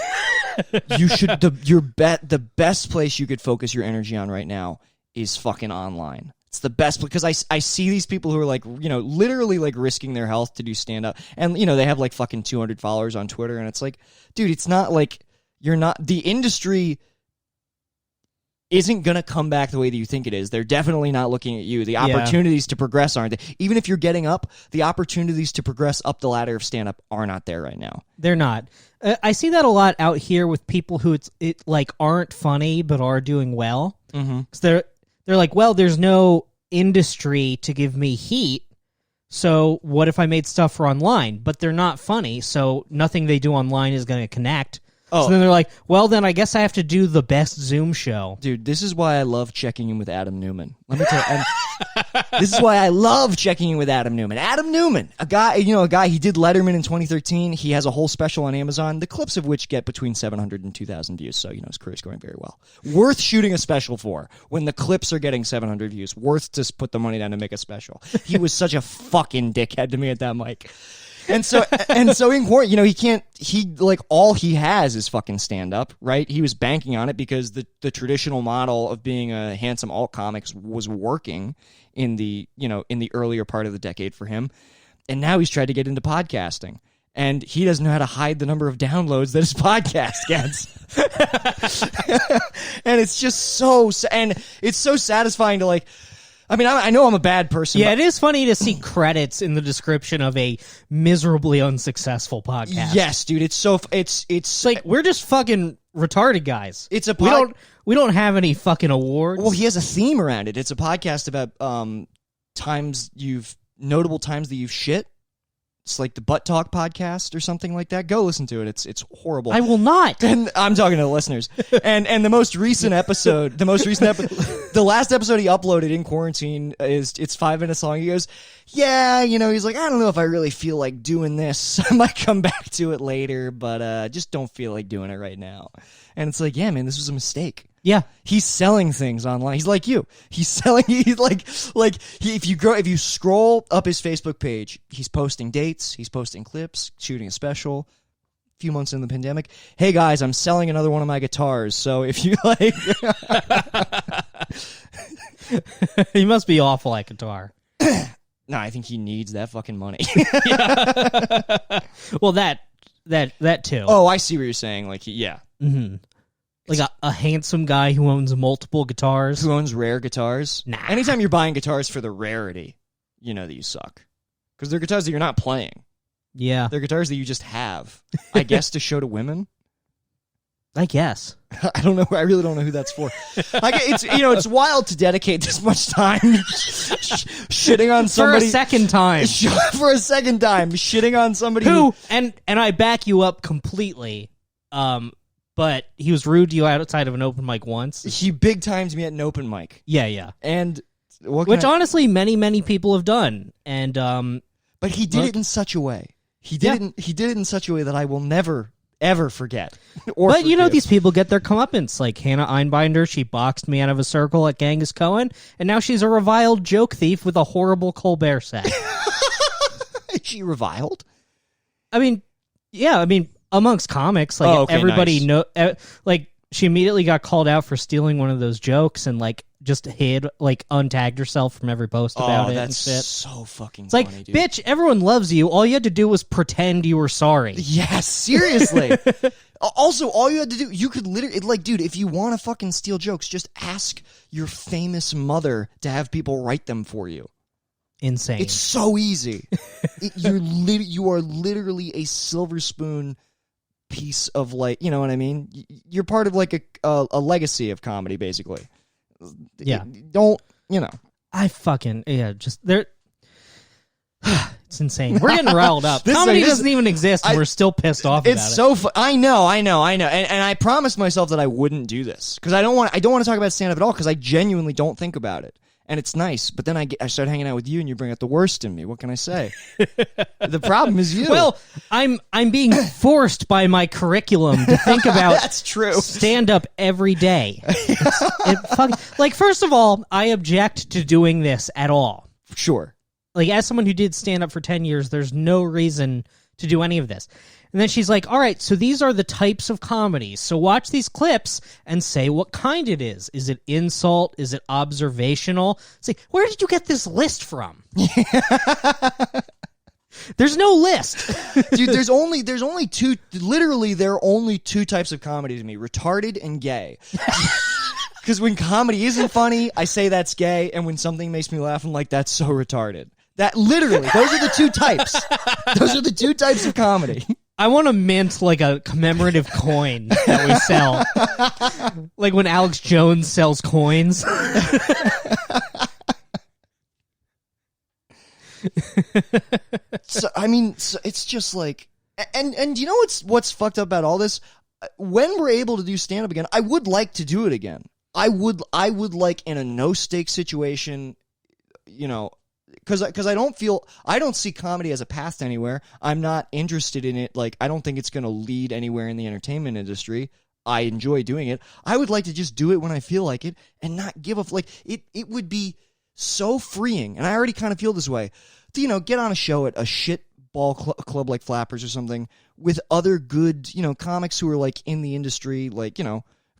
you should. The best place you could focus your energy on right now is fucking online. It's the best because I see these people who are like, you know, literally like risking their health to do stand up. And, you know, they have like fucking 200 followers on Twitter. And it's like, dude, it's not like the industry isn't going to come back the way that you think it is. They're definitely not looking at you. The opportunities to progress aren't there. Even if you're getting up, the opportunities to progress up the ladder of stand up are not there right now. They're not. I see that a lot out here with people who like aren't funny but are doing well. Mm-hmm. 'Cause they're like, well, there's no industry to give me heat, so what if I made stuff for online? But they're not funny, so nothing they do online is going to connect. Oh. So then they're like, well, then I guess I have to do the best Zoom show. Dude, this is why I love checking in with Adam Newman. Let me tell you. This is why I love checking in with Adam Newman. Adam Newman, a guy, he did Letterman in 2013. He has a whole special on Amazon, the clips of which get between 700 and 2,000 views. So, his career's going very well. Worth shooting a special for when the clips are getting 700 views. Worth to put the money down to make a special. He was such a fucking dickhead to me at that mic. And so in quarantine, all he has is fucking stand up, right? He was banking on it because the traditional model of being a handsome alt comic was working in the earlier part of the decade for him. And now he's tried to get into podcasting. And he doesn't know how to hide the number of downloads that his podcast gets. And it's just it's so satisfying to like, I mean, I know I'm a bad person. Yeah, it is funny to see credits in the description of a miserably unsuccessful podcast. Yes, dude, it's like we're just fucking retarded guys. It's a we don't have any fucking awards. Well, he has a theme around it. It's a podcast about notable times that you've shit. It's like the Butt Talk podcast or something like that. Go listen to it. It's horrible. I will not. And I'm talking to the listeners. And the most recent episode, the last episode he uploaded in quarantine it's 5 minutes long. He goes, yeah, he's like, I don't know if I really feel like doing this. I might come back to it later, but just don't feel like doing it right now. And it's like, yeah, man, this was a mistake. Yeah. He's selling things online. He's like you. If you scroll up his Facebook page, he's posting dates, he's posting clips, shooting a special. A few months in the pandemic, hey guys, I'm selling another one of my guitars. So if you like, He must be awful at guitar. no, I think he needs that fucking money. Well, that too. Oh, I see what you're saying. Like, yeah. Mm-hmm. Like a handsome guy who owns multiple guitars. Who owns rare guitars? Nah. Anytime you're buying guitars for the rarity, you know that you suck. Because they're guitars that you're not playing. Yeah. They're guitars that you just have. I guess to show to women. I guess. I don't know. I really don't know who that's for. It's wild to dedicate this much time shitting on somebody For a second time. Shitting on somebody who and I back you up completely. But he was rude to you outside of an open mic once. He big times me at an open mic. Yeah. And honestly many people have done. And but he did it in such a way. He did it in such a way that I will never ever forget. But these people get their comeuppance. Like Hannah Einbinder, she boxed me out of a circle at Genghis Cohen, and now she's a reviled joke thief with a horrible Colbert set. Is she reviled? I mean, yeah. Amongst comics, like everybody nice. She immediately got called out for stealing one of those jokes and just hid, untagged herself from every post about it. That's and shit. So fucking It's funny, dude. Bitch, everyone loves you. All you had to do was pretend you were sorry. Yeah, seriously. Also, all you had to do, you could literally, dude, if you want to fucking steal jokes, just ask your famous mother to have people write them for you. Insane. It's so easy. You are literally a silver spoon piece of you know what I mean? You're part of a legacy of comedy, basically. Yeah. I fucking, just, there. It's insane. We're getting riled up. Comedy doesn't even exist, and we're still pissed off about it. It's so I know. And I promised myself that I wouldn't do this. Because I don't want to talk about stand-up at all, because I genuinely don't think about it. And it's nice, but then I start hanging out with you, and you bring out the worst in me. What can I say? The problem is you. Well, I'm being forced by my curriculum to think about that's true. Stand up every day. First of all, I object to doing this at all. Sure. As someone who did stand up for 10 years, there's no reason to do any of this. And then she's like, all right, so these are the types of comedies. So watch these clips and say what kind it is. Is it insult? Is it observational? It's like, where did you get this list from? There's no list. Dude, there's only two, literally there are only two types of comedy to me, retarded and gay. Because when comedy isn't funny, I say that's gay, and when something makes me laugh, I'm like, that's so retarded. That literally, those are the two types. Those are the two types of comedy. I want to mint a commemorative coin that we sell. Like when Alex Jones sells coins. So it's just and you know what's fucked up about all this? When we're able to do stand up again, I would like to do it again. I would in a no stakes situation, because I don't see comedy as a path to anywhere. I'm not interested in it. I don't think it's going to lead anywhere in the entertainment industry. I enjoy doing it. I would like to just do it when I feel like it and not give a it would be so freeing. And I already kind of feel this way. To, get on a show at a shit ball club like Flappers or something with other good, comics who are in the industry,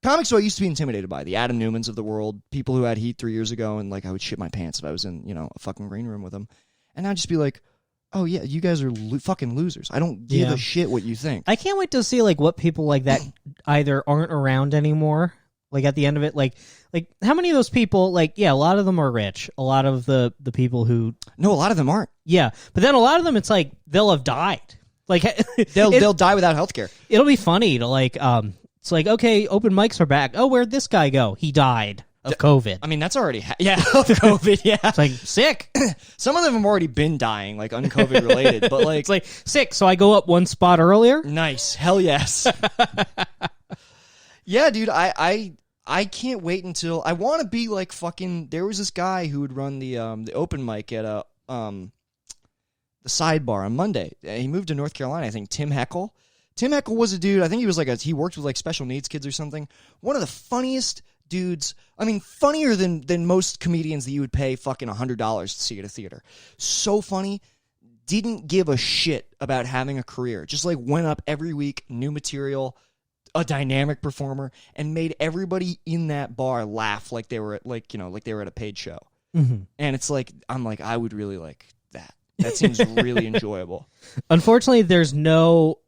comics who I used to be intimidated by, the Adam Newmans of the world, people who had heat 3 years ago, and I would shit my pants if I was in, a fucking green room with them. And I'd just be like, oh yeah, you guys are fucking losers. I don't give a shit what you think. I can't wait to see what people like that either aren't around anymore. At the end of it, how many of those people, a lot of them are rich. A lot of the people who... No, a lot of them aren't. Yeah, but then a lot of them, it's they'll have died. They'll die without healthcare. It'll be funny to it's okay, open mics are back. Oh, where'd this guy go? He died. of COVID. I mean, that's already of COVID. Yeah, It's like sick. some of them have already been dying, like un-COVID related. But like, It's like sick. So I go up one spot earlier. nice, hell yes. Yeah, dude, I can't wait until I want to be like fucking. There was this guy who would run the open mic at the Sidebar on Monday. He moved to North Carolina, I think. Tim Heckle. Tim Heckle was a dude. I think he was he worked with like special needs kids or something. One of the funniest dudes. I mean, funnier than most comedians that you would pay fucking $100 to see at a theater. So funny. Didn't give a shit about having a career. Just like went up every week, new material, a dynamic performer, and made everybody in that bar laugh like they were at they were at a paid show. Mm-hmm. And it's like I would really like that. That seems really enjoyable. Unfortunately, there's no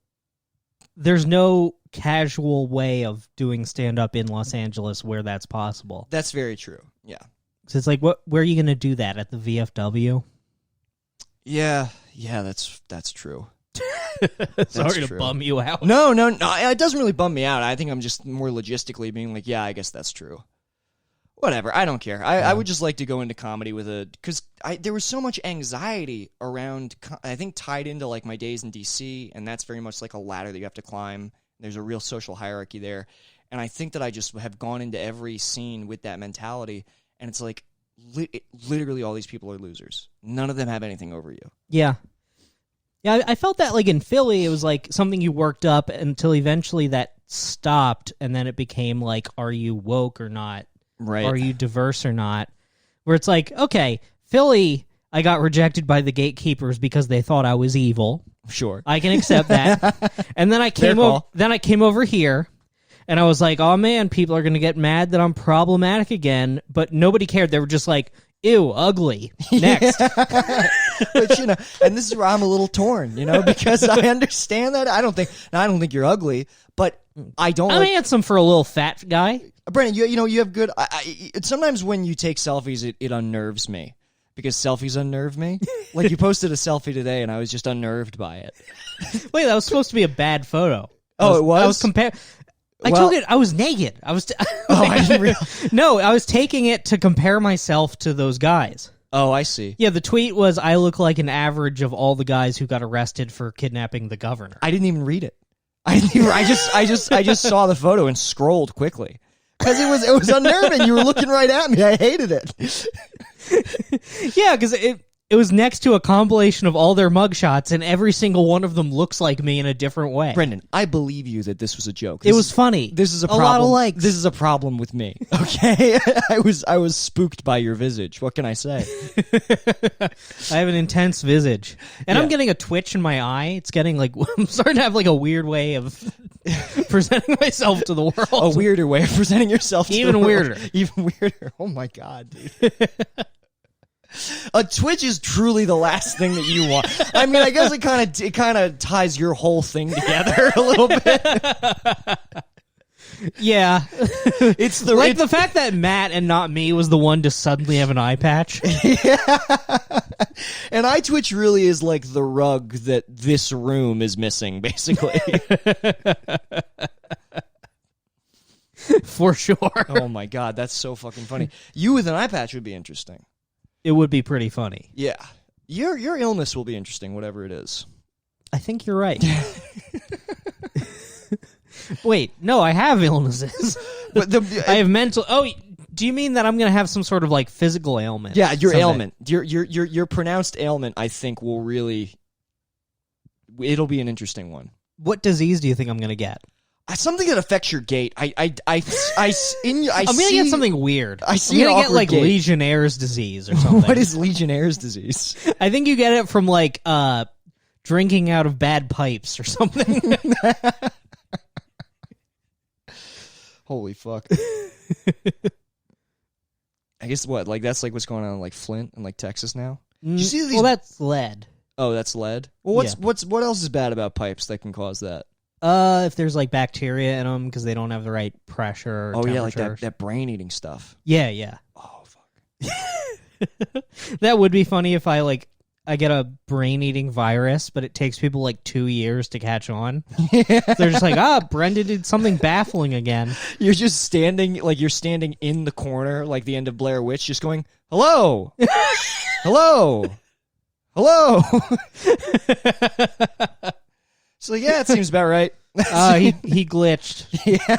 casual way of doing stand-up in Los Angeles where that's possible. That's very true. Yeah. So it's like, where are you going to do that? At the VFW? Yeah, that's true. Sorry to true. bum you out. No, it doesn't really bum me out. I think I'm just more logistically being like, yeah, I guess that's true. Whatever, I don't care. I would just like to go into comedy because there was so much anxiety around, I think tied into like my days in DC, and that's very much like a ladder that you have to climb. There's a real social hierarchy there, and I think that I just have gone into every scene with that mentality, and it's like literally all these people are losers. None of them have anything over you. Yeah. Yeah, I felt that like in Philly, it was like something you worked up until eventually that stopped, and then it became like, are you woke or not? Right. Are you diverse or not? Where it's like, okay, Philly, I got rejected by the gatekeepers because they thought I was evil. Sure. I can accept that. And then I came over here, and I was like, oh man, people are going to get mad that I'm problematic again, but nobody cared. They were just like, ew, ugly. Next. But and this is where I'm a little torn, because I understand that. I don't think you're ugly, but I'm handsome for a little fat guy. Brandon, you have good. Sometimes when you take selfies, it unnerves me because selfies unnerve me. Like you posted a selfie today, and I was just unnerved by it. Wait, that was supposed to be a bad photo. It was. I was I took it. I was naked. I didn't realize. No, I was taking it to compare myself to those guys. Oh, I see. Yeah, the tweet was, I look like an average of all the guys who got arrested for kidnapping the governor. I didn't even read it. I just saw the photo and scrolled quickly because it was unnerving. You were looking right at me. I hated it. Yeah, because it was next to a compilation of all their mugshots, and every single one of them looks like me in a different way. Brendan, I believe you that this was a joke. It was funny. This is a lot of likes. This is a problem with me. Okay, I was spooked by your visage. What can I say? I have an intense visage, and I'm getting a twitch in my eye. It's getting like I'm starting to have like a weird way of presenting myself to the world. A weirder way of presenting yourself. To Even the world. weirder. Even weirder. Oh my god, dude. A twitch is truly the last thing that you want. I mean, I guess it kind of ties your whole thing together a little bit. Yeah, it's the fact that Matt and not me was the one to suddenly have an eye patch. Yeah, and eye twitch really is like the rug that this room is missing, basically. For sure. Oh my god, that's so fucking funny. You with an eye patch would be interesting. It would be pretty funny. Yeah. Your illness will be interesting, whatever it is. I think you're right. Wait, no, I have illnesses. But I have mental. Oh, do you mean that I'm going to have some sort of like physical ailment? Yeah, your someday? ailment. Your pronounced ailment, I think, will really. It'll be an interesting one. What disease do you think I'm going to get? Something that affects your gait. I'm gonna get something weird. I see. I'm gonna get like gait. Legionnaire's disease or something. What is Legionnaire's disease? I think you get it from like drinking out of bad pipes or something. Holy fuck! I guess that's like what's going on in like Flint and like Texas now. Did you see these? Well, that's lead. Oh, that's lead. Well, what else is bad about pipes that can cause that? If there's like bacteria in them because they don't have the right pressure. Or yeah, like that brain eating stuff. Yeah. Oh fuck. That would be funny if I like I get a brain-eating virus, but it takes people like 2 years to catch on. They're just like, Brendan did something baffling again. You're just standing, like you're standing in the corner, like the end of Blair Witch, just going, hello, hello, hello. So yeah, it seems about right. He glitched. Yeah.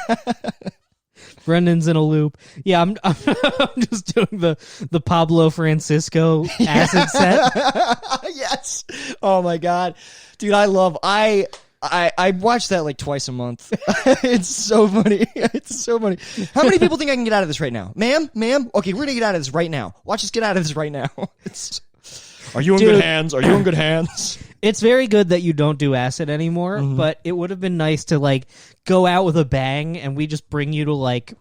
Brendan's in a loop. Yeah, I'm just doing the Pablo Francisco acid set. Yes. Oh my god, dude, I watch that like twice a month. It's so funny. It's so funny. How many people think I can get out of this right now, ma'am? Okay, we're gonna get out of this right now. Watch us get out of this right now. Are you in good hands? Are you in good hands? It's very good that you don't do acid anymore, but it would have been nice to like go out with a bang and we just bring you to like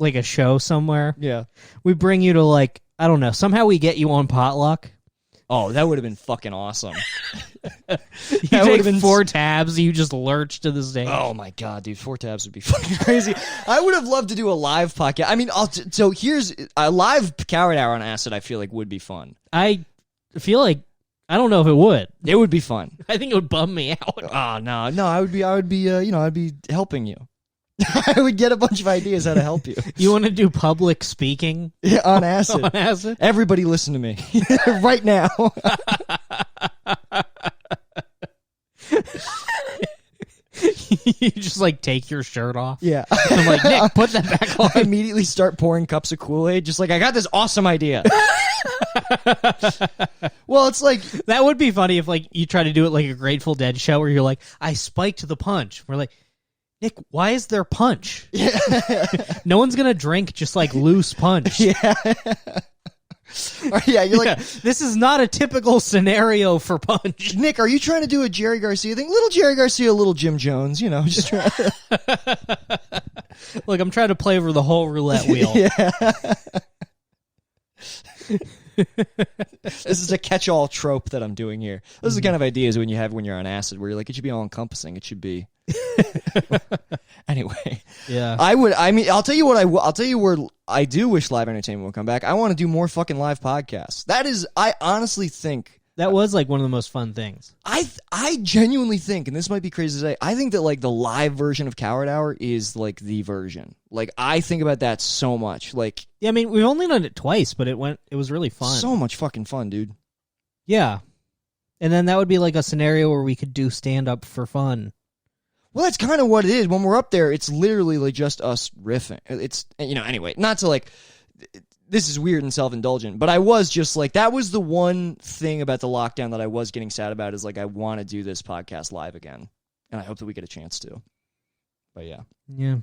a show somewhere. Yeah. We bring you to like, I don't know, somehow we get you on Potluck. Oh, that would have been fucking awesome. You take 4 tabs, you just lurch to the stage. Oh my god, dude, 4 tabs would be fucking crazy. I would have loved to do a live podcast. I mean, so here's a live Coward Hour on acid. I feel like would be fun. I feel like I don't know if it would. It would be fun. I think it would bum me out. Oh no, I would be, I'd be helping you. I would get a bunch of ideas how to help you. You want to do public speaking on acid? On acid? Everybody, listen to me right now. You just like take your shirt off. Yeah. I'm like, Nick, put that back on. I immediately start pouring cups of Kool-Aid, just like I got this awesome idea. Well, it's like that would be funny if like you try to do it like a Grateful Dead show where you're like, I spiked the punch. We're like, Nick, why is there punch? Yeah. No one's gonna drink just like loose punch. Yeah. Yeah, you're like, this is not a typical scenario for punch. Nick, are you trying to do a Jerry Garcia thing? Little Jerry Garcia, little Jim Jones, just trying to... Look, I'm trying to play over the whole roulette wheel. Yeah. This is a catch-all trope that I'm doing here. This is the kind of ideas when you're on acid, where you're like, it should be all-encompassing. It should be... Anyway, yeah. I'll tell you what. I'll tell you where I do wish live entertainment will come back. I want to do more fucking live podcasts. That is, I honestly think that was like one of the most fun things. I genuinely think, and this might be crazy to say, I think that like the live version of Coward Hour is like the version. Like I think about that so much. Like, yeah, I mean, we've only done it twice, but it was really fun. So much fucking fun, dude. Yeah, and then that would be like a scenario where we could do stand up for fun. Well, that's kind of what it is. When we're up there, it's literally like just us riffing. It's, anyway, not to like, this is weird and self-indulgent, but I was just like, that was the one thing about the lockdown that I was getting sad about, is like, I want to do this podcast live again. And I hope that we get a chance to. But yeah. Yeah.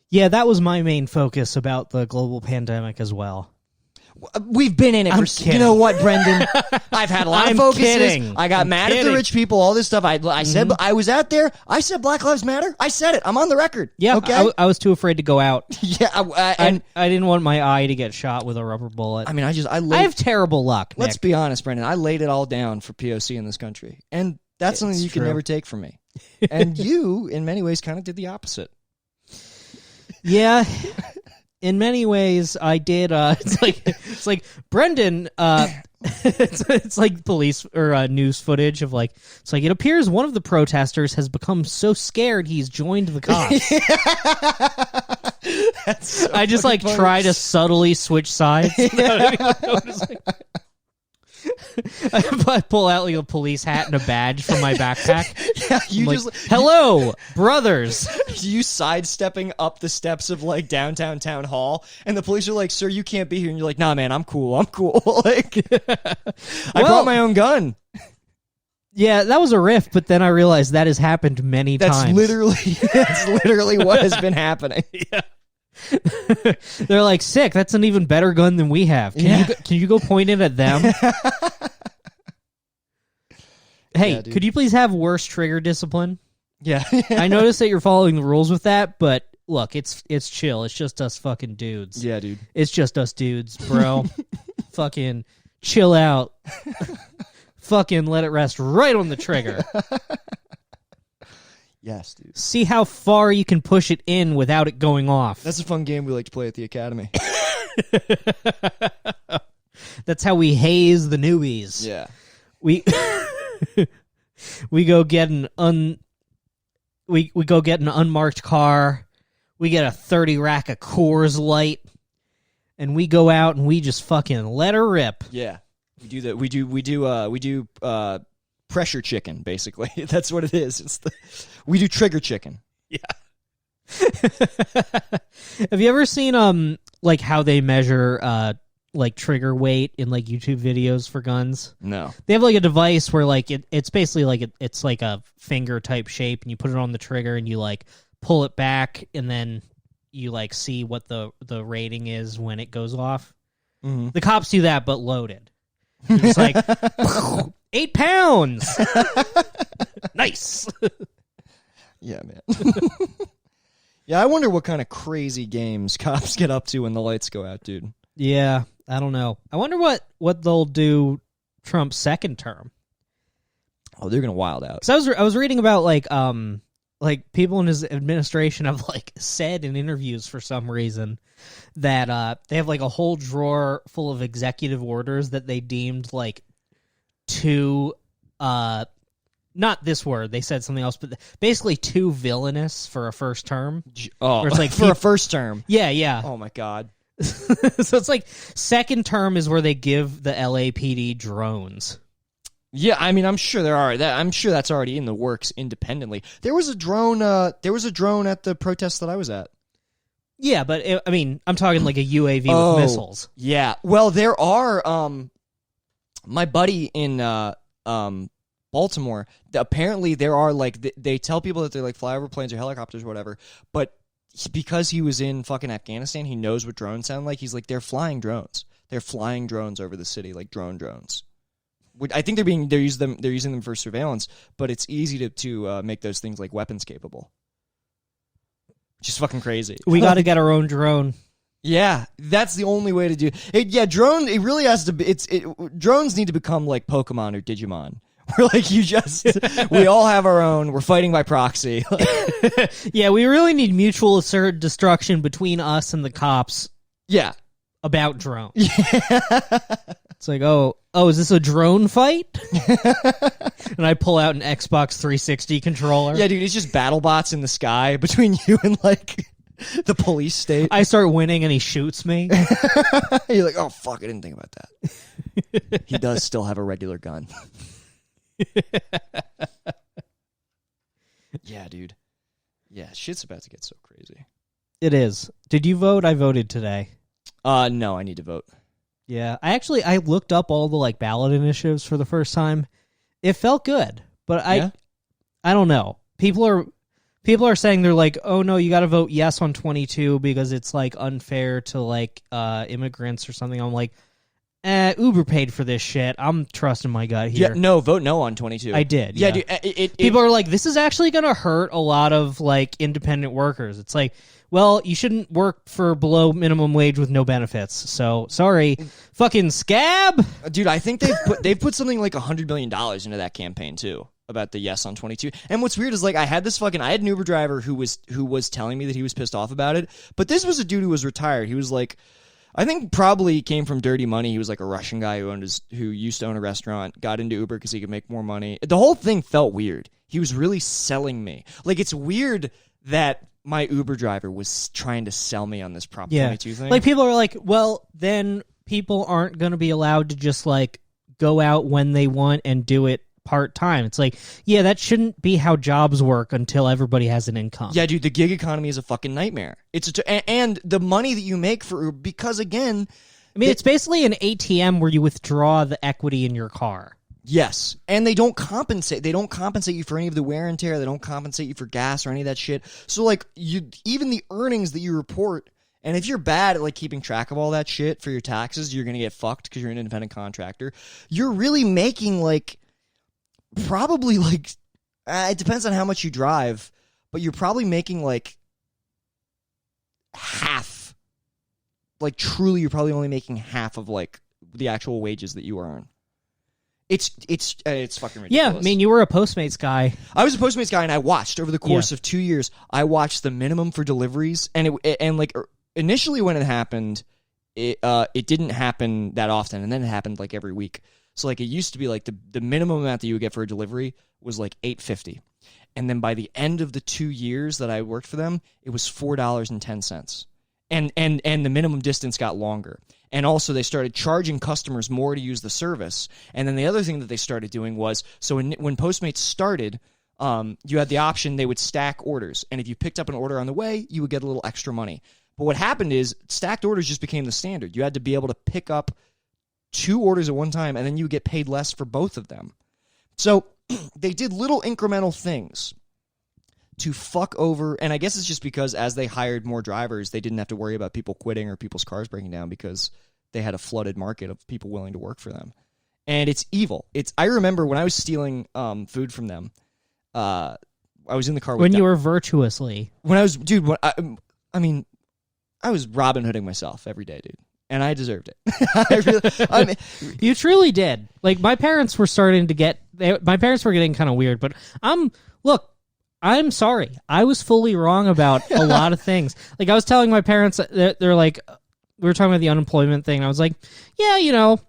Yeah, that was my main focus about the global pandemic as well. We've been in it for... kidding. You know what, Brendan? I've had a lot of focuses. Kidding. I got mad at the rich people, all this stuff. I said, I was out there. I said Black Lives Matter. I said it. I'm on the record. Yeah, okay? I was too afraid to go out. Yeah, and I didn't want my eye to get shot with a rubber bullet. I mean, I have terrible luck, Nick. Let's be honest, Brendan. I laid it all down for POC in this country. And that's something you can never take from me. And you, in many ways, kind of did the opposite. Yeah. In many ways, I did. It's like Brendan. It's like police or news footage of like. It's like it appears one of the protesters has become so scared he's joined the cops. That's so I just like funny. try to subtly switch sides. I pull out like a police hat and a badge from my backpack. Yeah, you I'm just like, hello, brothers. You sidestepping up the steps of like downtown town hall, and the police are like, "Sir, you can't be here." And you're like, "Nah, man, I'm cool. Like, I brought my own gun." Yeah, that was a riff, but then I realized that has happened many times. That's literally what has been happening. Yeah. They're like, sick, that's an even better gun than we have. Can you go point it at them? Hey, could you please have worse trigger discipline? Yeah. I noticed that you're following the rules with that, but look, it's chill. It's just us fucking dudes. Yeah, dude. It's just us dudes, bro. Fucking chill out. Fucking let it rest right on the trigger. Yes, dude. See how far you can push it in without it going off. That's a fun game we like to play at the academy. That's how we haze the newbies. Yeah. We we go get we go get an unmarked car. We get a 30 rack of Coors Light, and we go out and we just fucking let her rip. Yeah. We do that. We do pressure chicken, basically. That's what it is. We do trigger chicken. Yeah. Have you ever seen like how they measure like trigger weight in like YouTube videos for guns? No. They have like a device where like it's basically like it's like a finger type shape, and you put it on the trigger and you like pull it back, and then you like see what the rating is when it goes off. Mm-hmm. The cops do that, but loaded. It's like 8 pounds. Nice. Yeah, man. Yeah, I wonder what kind of crazy games cops get up to when the lights go out, dude. Yeah, I don't know. I wonder what they'll do Trump's second term. Oh, they're gonna wild out. So I was reading about like people in his administration have like said in interviews for some reason that they have like a whole drawer full of executive orders that they deemed like too not this word, they said something else, but basically too villainous for a first term. Oh, it's like for a first term. Yeah. Oh my god. So it's like second term is where they give the LAPD drones. Yeah, I mean, I'm sure there are. I'm sure that's already in the works independently. There was a drone. There was a drone at the protest that I was at. Yeah, but I mean, I'm talking like a UAV with missiles. Yeah. Well, there are. My buddy in Baltimore. Apparently, there are like they tell people that they're like flyover planes or helicopters or whatever. But because he was in fucking Afghanistan, he knows what drones sound like. He's like, they're flying drones. They're flying drones over the city, like drones. I think they're using them for surveillance, but it's easy to make those things like weapons capable. Which is fucking crazy. We got to get our own drone. Yeah, that's the only way to do it. Yeah, drone. It really has to be. Drones need to become like Pokemon or Digimon. We're like we all have our own. We're fighting by proxy. Yeah, we really need mutual assured destruction between us and the cops. Yeah, about drones. Yeah. It's like, oh, is this a drone fight? And I pull out an Xbox 360 controller. Yeah, dude, it's just battle bots in the sky between you and like the police state. I start winning and he shoots me. You're like, oh fuck, I didn't think about that. He does still have a regular gun. Yeah, dude. Yeah, shit's about to get so crazy. It is. Did you vote? I voted today. No, I need to vote. Yeah, I looked up all the like ballot initiatives for the first time. It felt good, but I don't know. People are saying they're like, oh no, you got to vote yes on 22 because it's like unfair to like immigrants or something. I'm like, Uber paid for this shit. I'm trusting my gut here. Yeah, no, vote no on 22. I did. Yeah, yeah. dude. People are like, this is actually going to hurt a lot of like independent workers. It's like, well, you shouldn't work for below minimum wage with no benefits. So sorry, fucking scab, dude. I think they've put something like $100 million into that campaign too about the yes on 22. And what's weird is like I had an Uber driver who was telling me that he was pissed off about it, but this was a dude who was retired. He was like, I think probably came from dirty money. He was like a Russian guy who used to own a restaurant, got into Uber because he could make more money. The whole thing felt weird. He was really selling me. Like, it's weird that my Uber driver was trying to sell me on this Prop 22 thing. Like, people are like, well, then people aren't going to be allowed to just like go out when they want and do it part-time. It's like, yeah, that shouldn't be how jobs work until everybody has an income. Yeah, dude, the gig economy is a fucking nightmare. And the money that you make for Uber, because again, I mean, it's basically an ATM where you withdraw the equity in your car. Yes, and they don't compensate. They don't compensate you for any of the wear and tear. They don't compensate you for gas or any of that shit. So, like, even the earnings that you report, and if you're bad at, like, keeping track of all that shit for your taxes, you're going to get fucked because you're an independent contractor. You're really making, like, probably, like, it depends on how much you drive, but you're probably making, like, half. Like, truly, you're probably only making half of, like, the actual wages that you earn. It's fucking ridiculous. Yeah, I mean, you were a Postmates guy. I was a Postmates guy, and I watched over the course of 2 years. I watched the minimum for deliveries, and like initially when it happened, it didn't happen that often, and then it happened like every week. So like it used to be like the minimum amount that you would get for a delivery was like $8.50, and then by the end of the 2 years that I worked for them, it was $4.10, and the minimum distance got longer. And also they started charging customers more to use the service. And then the other thing that they started doing was, so when Postmates started, you had the option, they would stack orders, and if you picked up an order on the way, you would get a little extra money. But what happened is stacked orders just became the standard. You had to be able to pick up 2 orders at one time, and then you would get paid less for both of them. So they did little incremental things to fuck over, and I guess it's just because as they hired more drivers, they didn't have to worry about people quitting or people's cars breaking down because they had a flooded market of people willing to work for them. And it's evil. I remember when I was stealing food from them, I was in the car with when them. you were virtuously. When I was, dude, I was Robin Hooding myself every day, dude. And I deserved it. You truly did. Like, my parents were starting to get... my parents were getting kind of weird, but I'm sorry. I was fully wrong about a lot of things. Like, I was telling my parents, they're like... We were talking about the unemployment thing, and I was like, yeah,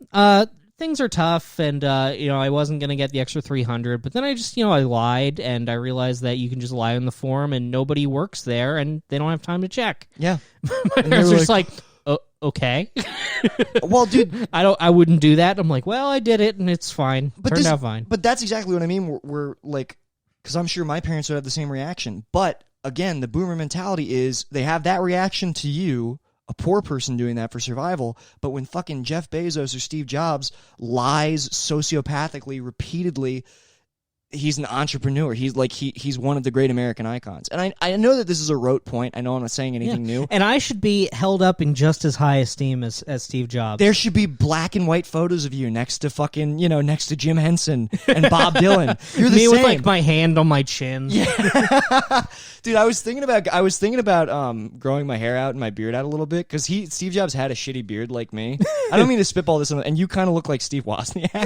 things are tough, and, I wasn't going to get the extra $300, but then I just, I lied, and I realized that you can just lie on the form, and nobody works there, and they don't have time to check. Yeah. My parents were just like, oh, okay. Well, dude, I wouldn't do that. I'm like, well, I did it, and it's fine. Turned out fine. But that's exactly what I mean. We're like, because I'm sure my parents would have the same reaction. But, again, the boomer mentality is they have that reaction to you, a poor person doing that for survival, but when fucking Jeff Bezos or Steve Jobs lies sociopathically repeatedly, he's an entrepreneur. He's one of the great American icons. And I know that this is a rote point. I know I'm not saying anything new. And I should be held up in just as high esteem as Steve Jobs. There should be black and white photos of you next to fucking, next to Jim Henson and Bob Dylan. You're the Me same. with like my hand on my chin. Yeah. Dude, I was thinking about growing my hair out and my beard out a little bit because Steve Jobs had a shitty beard like me. I don't mean to spitball this, and you kind of look like Steve Wozniak.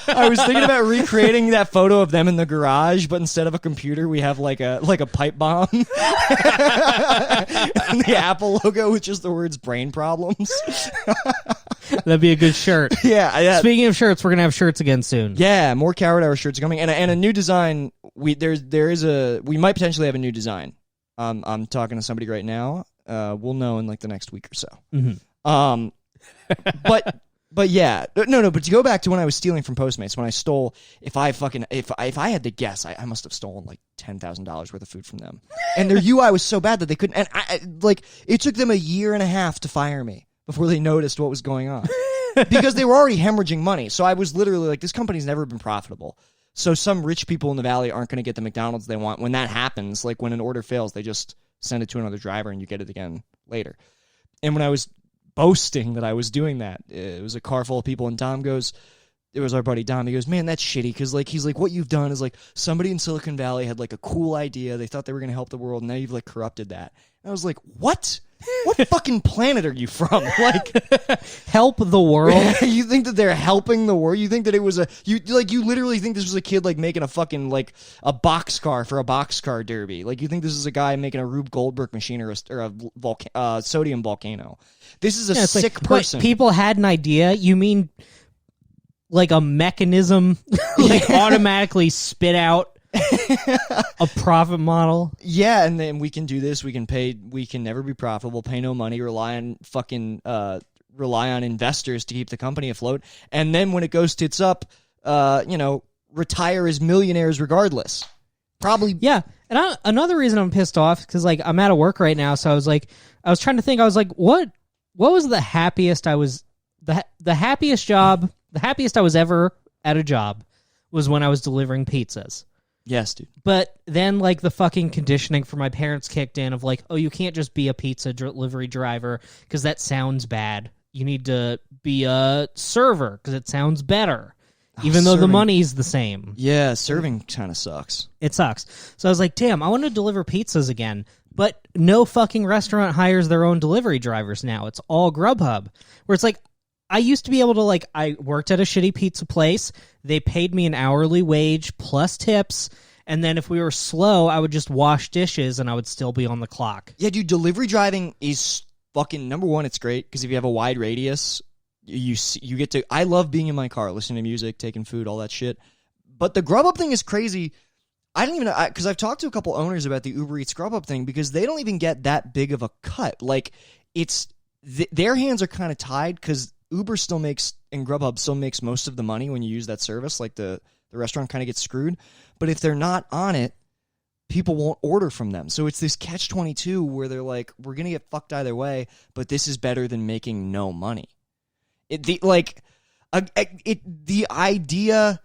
I was thinking about recreating that photo of them in the garage, but instead of a computer, we have like a pipe bomb and the Apple logo with just the words "brain problems." That'd be a good shirt. Yeah. Speaking of shirts, we're gonna have shirts again soon. Yeah, more Coward Hour shirts are coming, and a new design. We might potentially have a new design. I'm talking to somebody right now. We'll know in like the next week or so. Mm-hmm. But yeah, no. But to go back to when I was stealing from Postmates, when I stole, if I had to guess, I must have stolen like $10,000 worth of food from them. And their UI was so bad that they couldn't. And it took them a year and a half to fire me before they noticed what was going on, because they were already hemorrhaging money. So I was literally like, this company's never been profitable. So some rich people in the valley aren't going to get the McDonald's they want. When that happens, like when an order fails, they just send it to another driver and you get it again later. And when I was boasting that I was doing that, it was a car full of people, and Dom goes, it was our buddy Dom, he goes, man, that's shitty, because like he's like, what you've done is like somebody in Silicon Valley had like a cool idea, they thought they were going to help the world, and now you've like corrupted that. And I was like, what fucking planet are you from? Like, help the world? You think that they're helping the world? You think that it was you literally think this was a kid like making a fucking like a boxcar for a boxcar derby? Like, you think this is a guy making a Rube Goldberg machine or a sodium volcano? This is a sick person. Wait, people had an idea? You mean like a mechanism like automatically spit out a profit model? Yeah, and then we can do this. We can never be profitable, pay no money, rely on investors to keep the company afloat, and then when it goes tits up, retire as millionaires regardless. Probably. Yeah. And another reason I'm pissed off, because like I'm out of work right now, so I was trying to think. I was like, what was the happiest I was? The happiest I was ever at a job was when I was delivering pizzas. Yes, dude. But then, like, the fucking conditioning for my parents kicked in of, like, oh, you can't just be a pizza delivery driver because that sounds bad. You need to be a server because it sounds better, even though the money's the same. Yeah, serving kind of sucks. It sucks. So I was like, damn, I want to deliver pizzas again. But no fucking restaurant hires their own delivery drivers now. It's all Grubhub. Where it's like, I used to be able to, like, I worked at a shitty pizza place. They paid me an hourly wage plus tips. And then if we were slow, I would just wash dishes and I would still be on the clock. Yeah, dude, delivery driving is fucking number one, it's great because if you have a wide radius, you get to. I love being in my car, listening to music, taking food, all that shit. But the Grubhub thing is crazy. I don't even know, because I've talked to a couple owners about the Uber Eats Grubhub thing because they don't even get that big of a cut. Like, it's their hands are kind of tied because Uber still makes and Grubhub still makes most of the money when you use that service. Like, the restaurant kind of gets screwed. But if they're not on it, people won't order from them. So it's this catch-22 where they're like, we're going to get fucked either way, but this is better than making no money. The idea,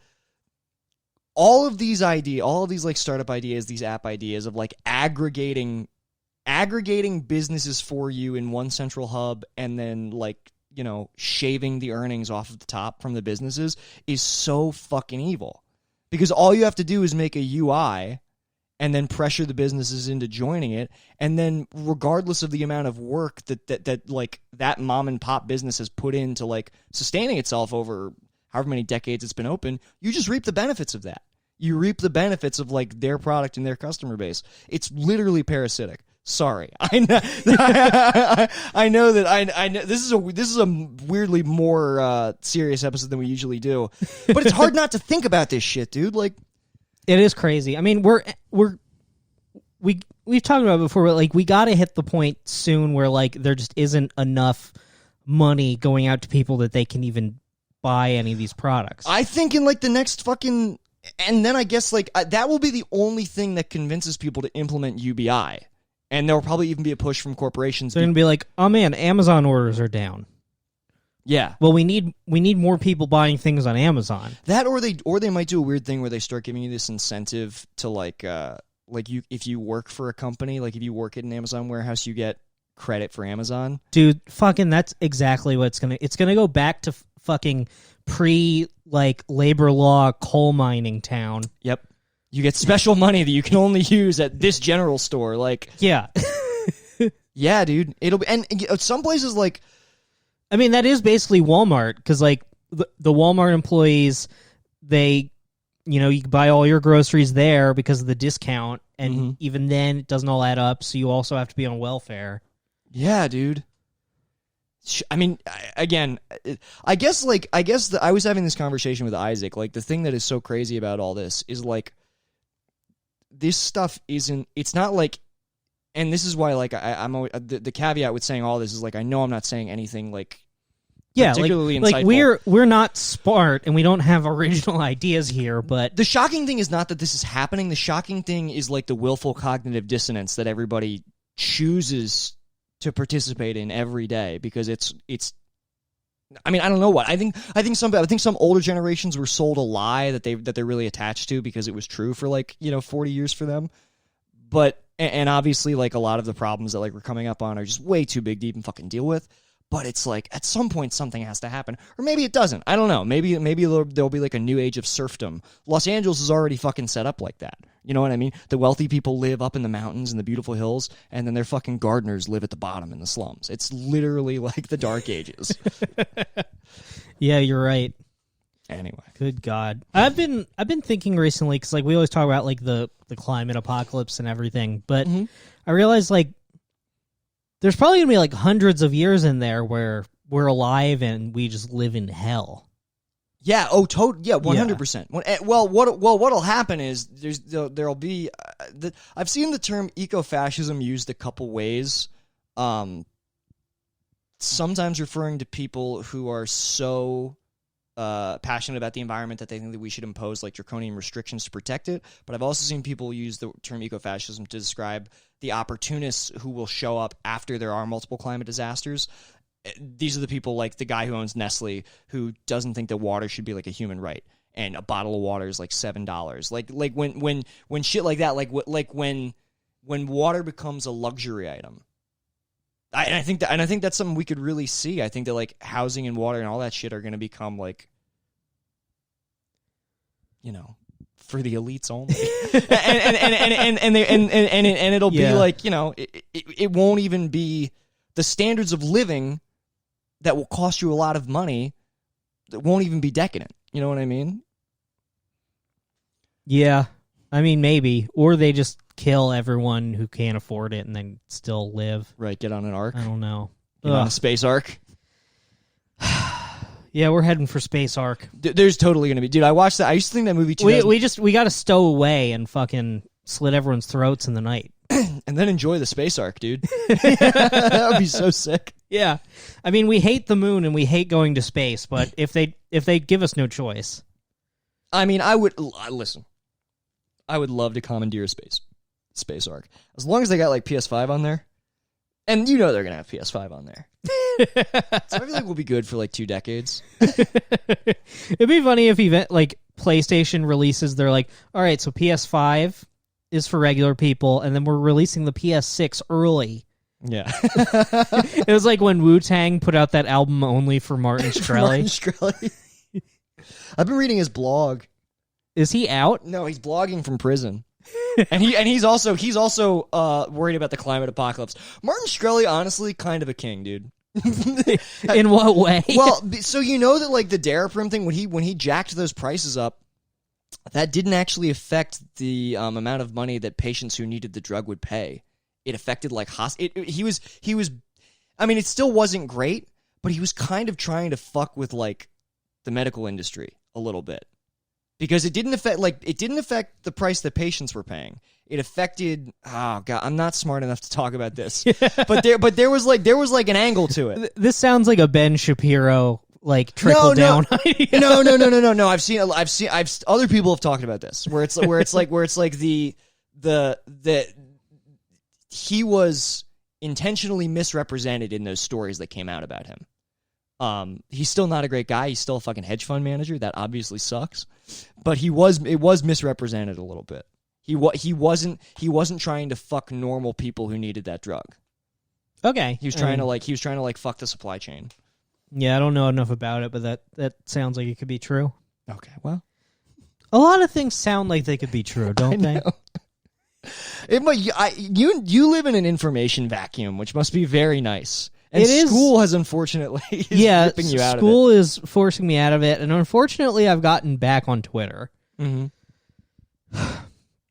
all of these like startup ideas, these app ideas of like aggregating businesses for you in one central hub and then like, you know, shaving the earnings off of the top from the businesses is so fucking evil. Because all you have to do is make a UI and then pressure the businesses into joining it, and then regardless of the amount of work that like that mom and pop business has put into like sustaining itself over however many decades it's been open, you just reap the benefits of that. You reap the benefits of like their product and their customer base. It's literally parasitic. Sorry, I know. I know that I know this is a weirdly more serious episode than we usually do, but it's hard not to think about this shit, dude. Like, it is crazy. I mean, we've talked about it before, but like we got to hit the point soon where like there just isn't enough money going out to people that they can even buy any of these products. I think in like the next fucking, and then I guess like that will be the only thing that convinces people to implement UBI. And there'll probably even be a push from corporations. They're going to be like, oh man, Amazon orders are down. Yeah. Well, we need more people buying things on Amazon. That or they might do a weird thing where they start giving you this incentive to like you, if you work for a company, like if you work at an Amazon warehouse, you get credit for Amazon. Dude, fucking that's exactly what it's going to go back to fucking like labor law coal mining town. Yep. You get special money that you can only use at this general store. Like, yeah. Yeah, dude. It'll be, and some places like, I mean, that is basically Walmart, because like the Walmart employees, they, you know, you can buy all your groceries there because of the discount, and even then it doesn't all add up, so you also have to be on welfare. Yeah, dude. I mean, again, I guess I was having this conversation with Isaac. Like, the thing that is so crazy about all this is like, this stuff it's not like, and this is why like I'm always, the caveat with saying all this is like, I know I'm not saying anything like, yeah, particularly like insightful. we're not smart and we don't have original ideas here, but the shocking thing is not that this is happening. The shocking thing is like the willful cognitive dissonance that everybody chooses to participate in every day, because it's I mean, I don't know what. I think some older generations were sold a lie that they're really attached to because it was true for like, you know, 40 years for them. But and obviously like a lot of the problems that like we're coming up on are just way too big to even fucking deal with. But it's like at some point something has to happen, or maybe it doesn't. I don't know. Maybe there'll be like a new age of serfdom. Los Angeles is already fucking set up like that. You know what I mean? The wealthy people live up in the mountains and the beautiful hills, and then their fucking gardeners live at the bottom in the slums. It's literally like the Dark Ages. Yeah, you're right. Anyway, good God, I've been thinking recently, because like we always talk about like the climate apocalypse and everything, but I realized like there's probably gonna be like hundreds of years in there where we're alive and we just live in hell. Yeah. Oh, yeah. 100%. Well, what'll happen is there'll be. I've seen the term eco-fascism used a couple ways. Sometimes referring to people who are so passionate about the environment that they think that we should impose like draconian restrictions to protect it. But I've also seen people use the term eco-fascism to describe the opportunists who will show up after there are multiple climate disasters. These are the people like the guy who owns Nestle, who doesn't think that water should be like a human right, and a bottle of water is like $7. Like when shit like that, like when water becomes a luxury item. I think that's something we could really see. I think that like housing and water and all that shit are going to become like, you know, for the elites only, and it'll be like, you know, it won't even be the standards of living that will cost you a lot of money. That won't even be decadent. You know what I mean? Yeah, I mean maybe, or they just kill everyone who can't afford it and then still live. Right, get on an arc. I don't know. Get on a space arc. Yeah, we're heading for Space Arc. There's totally going to be... Dude, I watched that. I used to think that movie... We got to stow away and fucking slit everyone's throats in the night. And then enjoy the space arc, dude. That would be so sick. Yeah. I mean, we hate the moon and we hate going to space, but if they give us no choice... I mean, I would... Listen. I would love to commandeer a space arc. As long as they got, like, PS5 on there. And you know they're going to have PS5 on there. So I feel like we'll be good for like 2 decades. It'd be funny if PlayStation releases, they're like, all right, so PS5 is for regular people, and then we're releasing the PS6 early. Yeah. It was like when Wu-Tang put out that album only for Martin Shkreli. Martin Shkreli. I've been reading his blog. Is he out? No, he's blogging from prison. and he's also worried about the climate apocalypse. Martin Shkreli, honestly, kind of a king, dude. In what way? Well, so you know that like the Daraprim thing, when he jacked those prices up, that didn't actually affect the amount of money that patients who needed the drug would pay. It affected like he was. I mean, it still wasn't great, but he was kind of trying to fuck with like the medical industry a little bit. Because it didn't affect the price that patients were paying. It affected I'm not smart enough to talk about this. but there was like an angle to it. This sounds like a Ben Shapiro like trickle down idea. No. I've seen other people have talked about this where it's like the he was intentionally misrepresented in those stories that came out about him. He's still not a great guy. He's still a fucking hedge fund manager. That obviously sucks. But it was misrepresented a little bit. He wasn't trying to fuck normal people who needed that drug. Okay. He was trying to fuck the supply chain. Yeah, I don't know enough about it, but that sounds like it could be true. Okay, well, a lot of things sound like they could be true, don't they? You live in an information vacuum, which must be very nice. And school has unfortunately ripping you out of it. School is forcing me out of it, and unfortunately, I've gotten back on Twitter. Mm-hmm.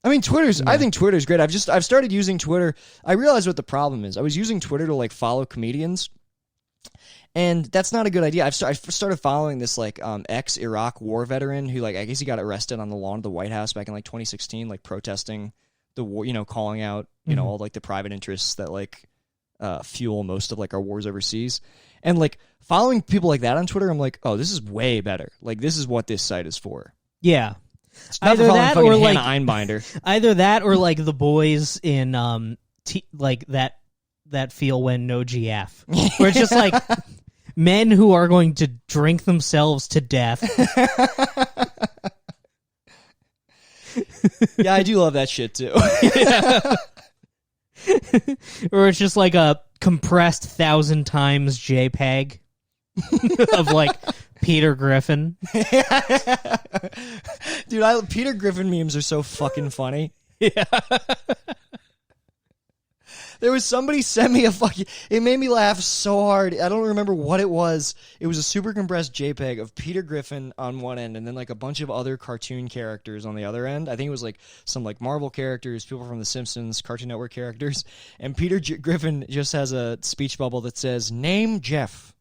I mean, I think Twitter's great. I've started using Twitter. I realized what the problem is. I was using Twitter to like follow comedians, and that's not a good idea. I started following this like ex-Iraq war veteran who like I guess he got arrested on the lawn of the White House back in like 2016, like protesting the war, calling out all like the private interests that like fuel most of like our wars overseas. And like following people like that on Twitter, I'm like, oh, this is way better. Like this is what this site is for. Yeah. It's not either that or like Hannah Einbinder. Either that or like the boys in like that feel when no GF. Where it's just like men who are going to drink themselves to death. Yeah, I do love that shit too. Or it's just like a compressed 1,000 times JPEG of like Peter Griffin. Dude, Peter Griffin memes are so fucking funny. Yeah. There was somebody sent me it made me laugh so hard. I don't remember what it was. It was a super compressed JPEG of Peter Griffin on one end and then like a bunch of other cartoon characters on the other end. I think it was like some like Marvel characters, people from The Simpsons, Cartoon Network characters. And Peter Griffin just has a speech bubble that says, "Name Jeff."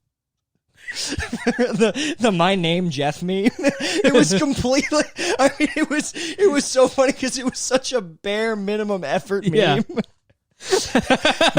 the "my name Jeff" meme. It was completely. I mean, it was so funny because it was such a bare minimum effort meme. Yeah.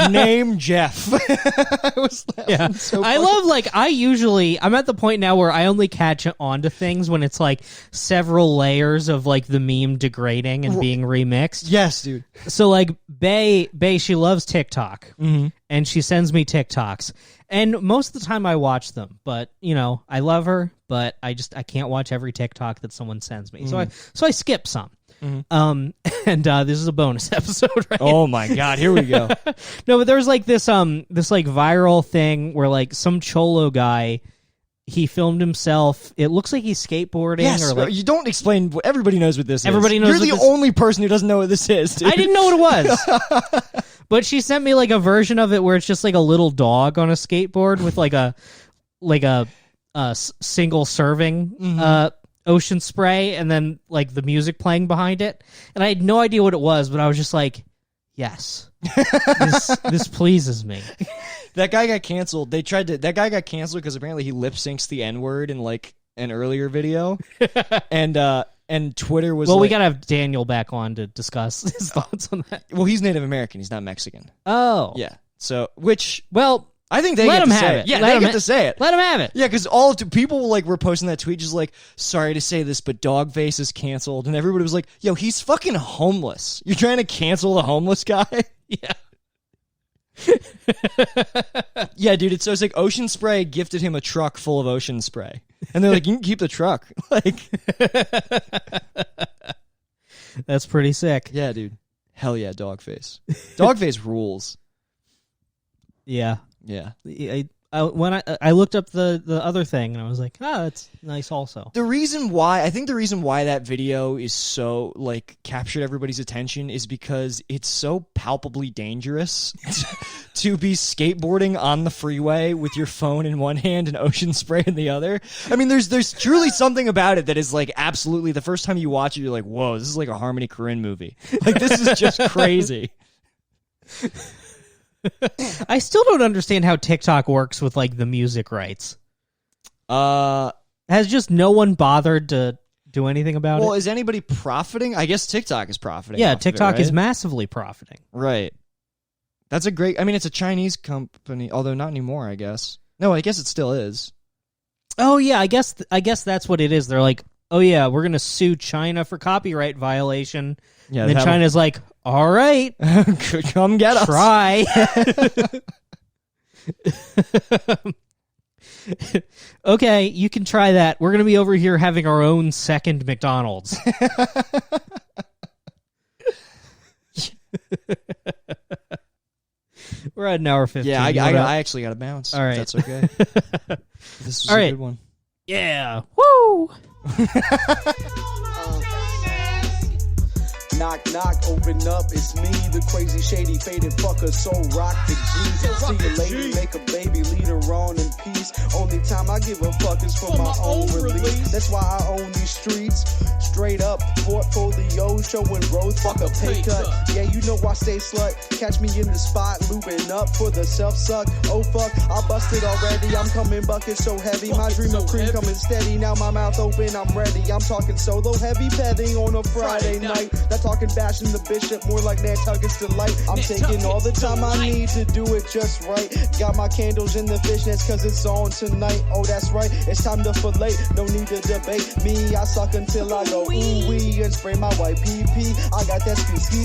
Name Jeff. I was laughing so I love like I'm at the point now where I only catch on to things when it's like several layers of like the meme degrading and being remixed. Yes, dude. So like Bay, she loves TikTok, and she sends me TikToks, and most of the time I watch them. But I love her, but I can't watch every TikTok that someone sends me. So I skip some. And this is a bonus episode, right? Oh my god, here we go. No, but there's like this like viral thing where like some cholo guy, he filmed himself. It looks like he's skateboarding. Yes, or like, you don't explain. Everybody knows what this everybody is. Knows You're the only person who doesn't know what this is, dude. I didn't know what it was. But she sent me like a version of it where it's just like a little dog on a skateboard with like a single serving Ocean Spray and then like the music playing behind it, and I had no idea what it was, but I was just like, yes, this pleases me. That guy got canceled. That guy got canceled because apparently he lip syncs the N-word in like an earlier video, and Twitter was. Well, like, we gotta have Daniel back on to discuss his thoughts on that. Well, he's Native American. He's not Mexican. Oh, Yeah. So, which well, I think they let get him to have say it. it. Yeah, Let they him get to say it. let him have it. Yeah, because people like were posting that tweet just like, sorry to say this, but Dogface is canceled, and everybody was like, yo, he's fucking homeless. You're trying to cancel the homeless guy? Yeah. Yeah, dude, it's so sick. Ocean Spray gifted him a truck full of Ocean Spray, and they're like, you can keep the truck. Like, That's pretty sick. yeah, dude, hell yeah, Dogface. Dogface rules. Yeah. Yeah. When I looked up the other thing and I was like, that's nice also. The reason why that video is so like captured everybody's attention is because it's so palpably dangerous to be skateboarding on the freeway with your phone in one hand and Ocean Spray in the other. I mean, there's truly something about it that is like absolutely, the first time you watch it, you're like, whoa, this is like a Harmony Korine movie. Like, this is just crazy. I still don't understand how TikTok works with like the music rights. Has just no one bothered to do anything about it? Well, is anybody profiting? I guess TikTok is profiting. Yeah, off TikTok of it, right? is massively profiting. Right. That's a great... I mean, it's a Chinese company, although not anymore, I guess. No, I guess it still is. Oh yeah, I guess that's what it is. They're like, oh yeah, we're gonna sue China for copyright violation. Yeah, and then China's like, all right, come get us. try. Okay, you can try that. We're gonna be over here having our own second McDonald's. We're at an hour 15. Yeah, I actually got to bounce. All right. That's okay. This was All a right. good one. Yeah. Woo! Knock, knock, open up, it's me, the crazy, shady, faded fucker, so rock the G. See you lady, make a baby, lead her on in peace. Only time I give a fuck is for my own release. That's why I own these streets. Straight up, portfolio, showing growth, fuck a pay cut. Yeah, you know I stay slut. Catch me in the spot, looping up for the self-suck. Oh fuck, I busted already, I'm coming bucket so heavy. My dream of cream coming steady, now my mouth open, I'm ready. I'm talking solo heavy petting on a Friday night. That talking bashing the bishop, more like Nantucket's delight. I'm taking all the time I need to do it just right. Got my candles in the fishnets cause it's on tonight. Oh, that's right, it's time to fillet. No need to debate me, I suck until I go ooh-wee and spray my white pee-pee. I got that ski.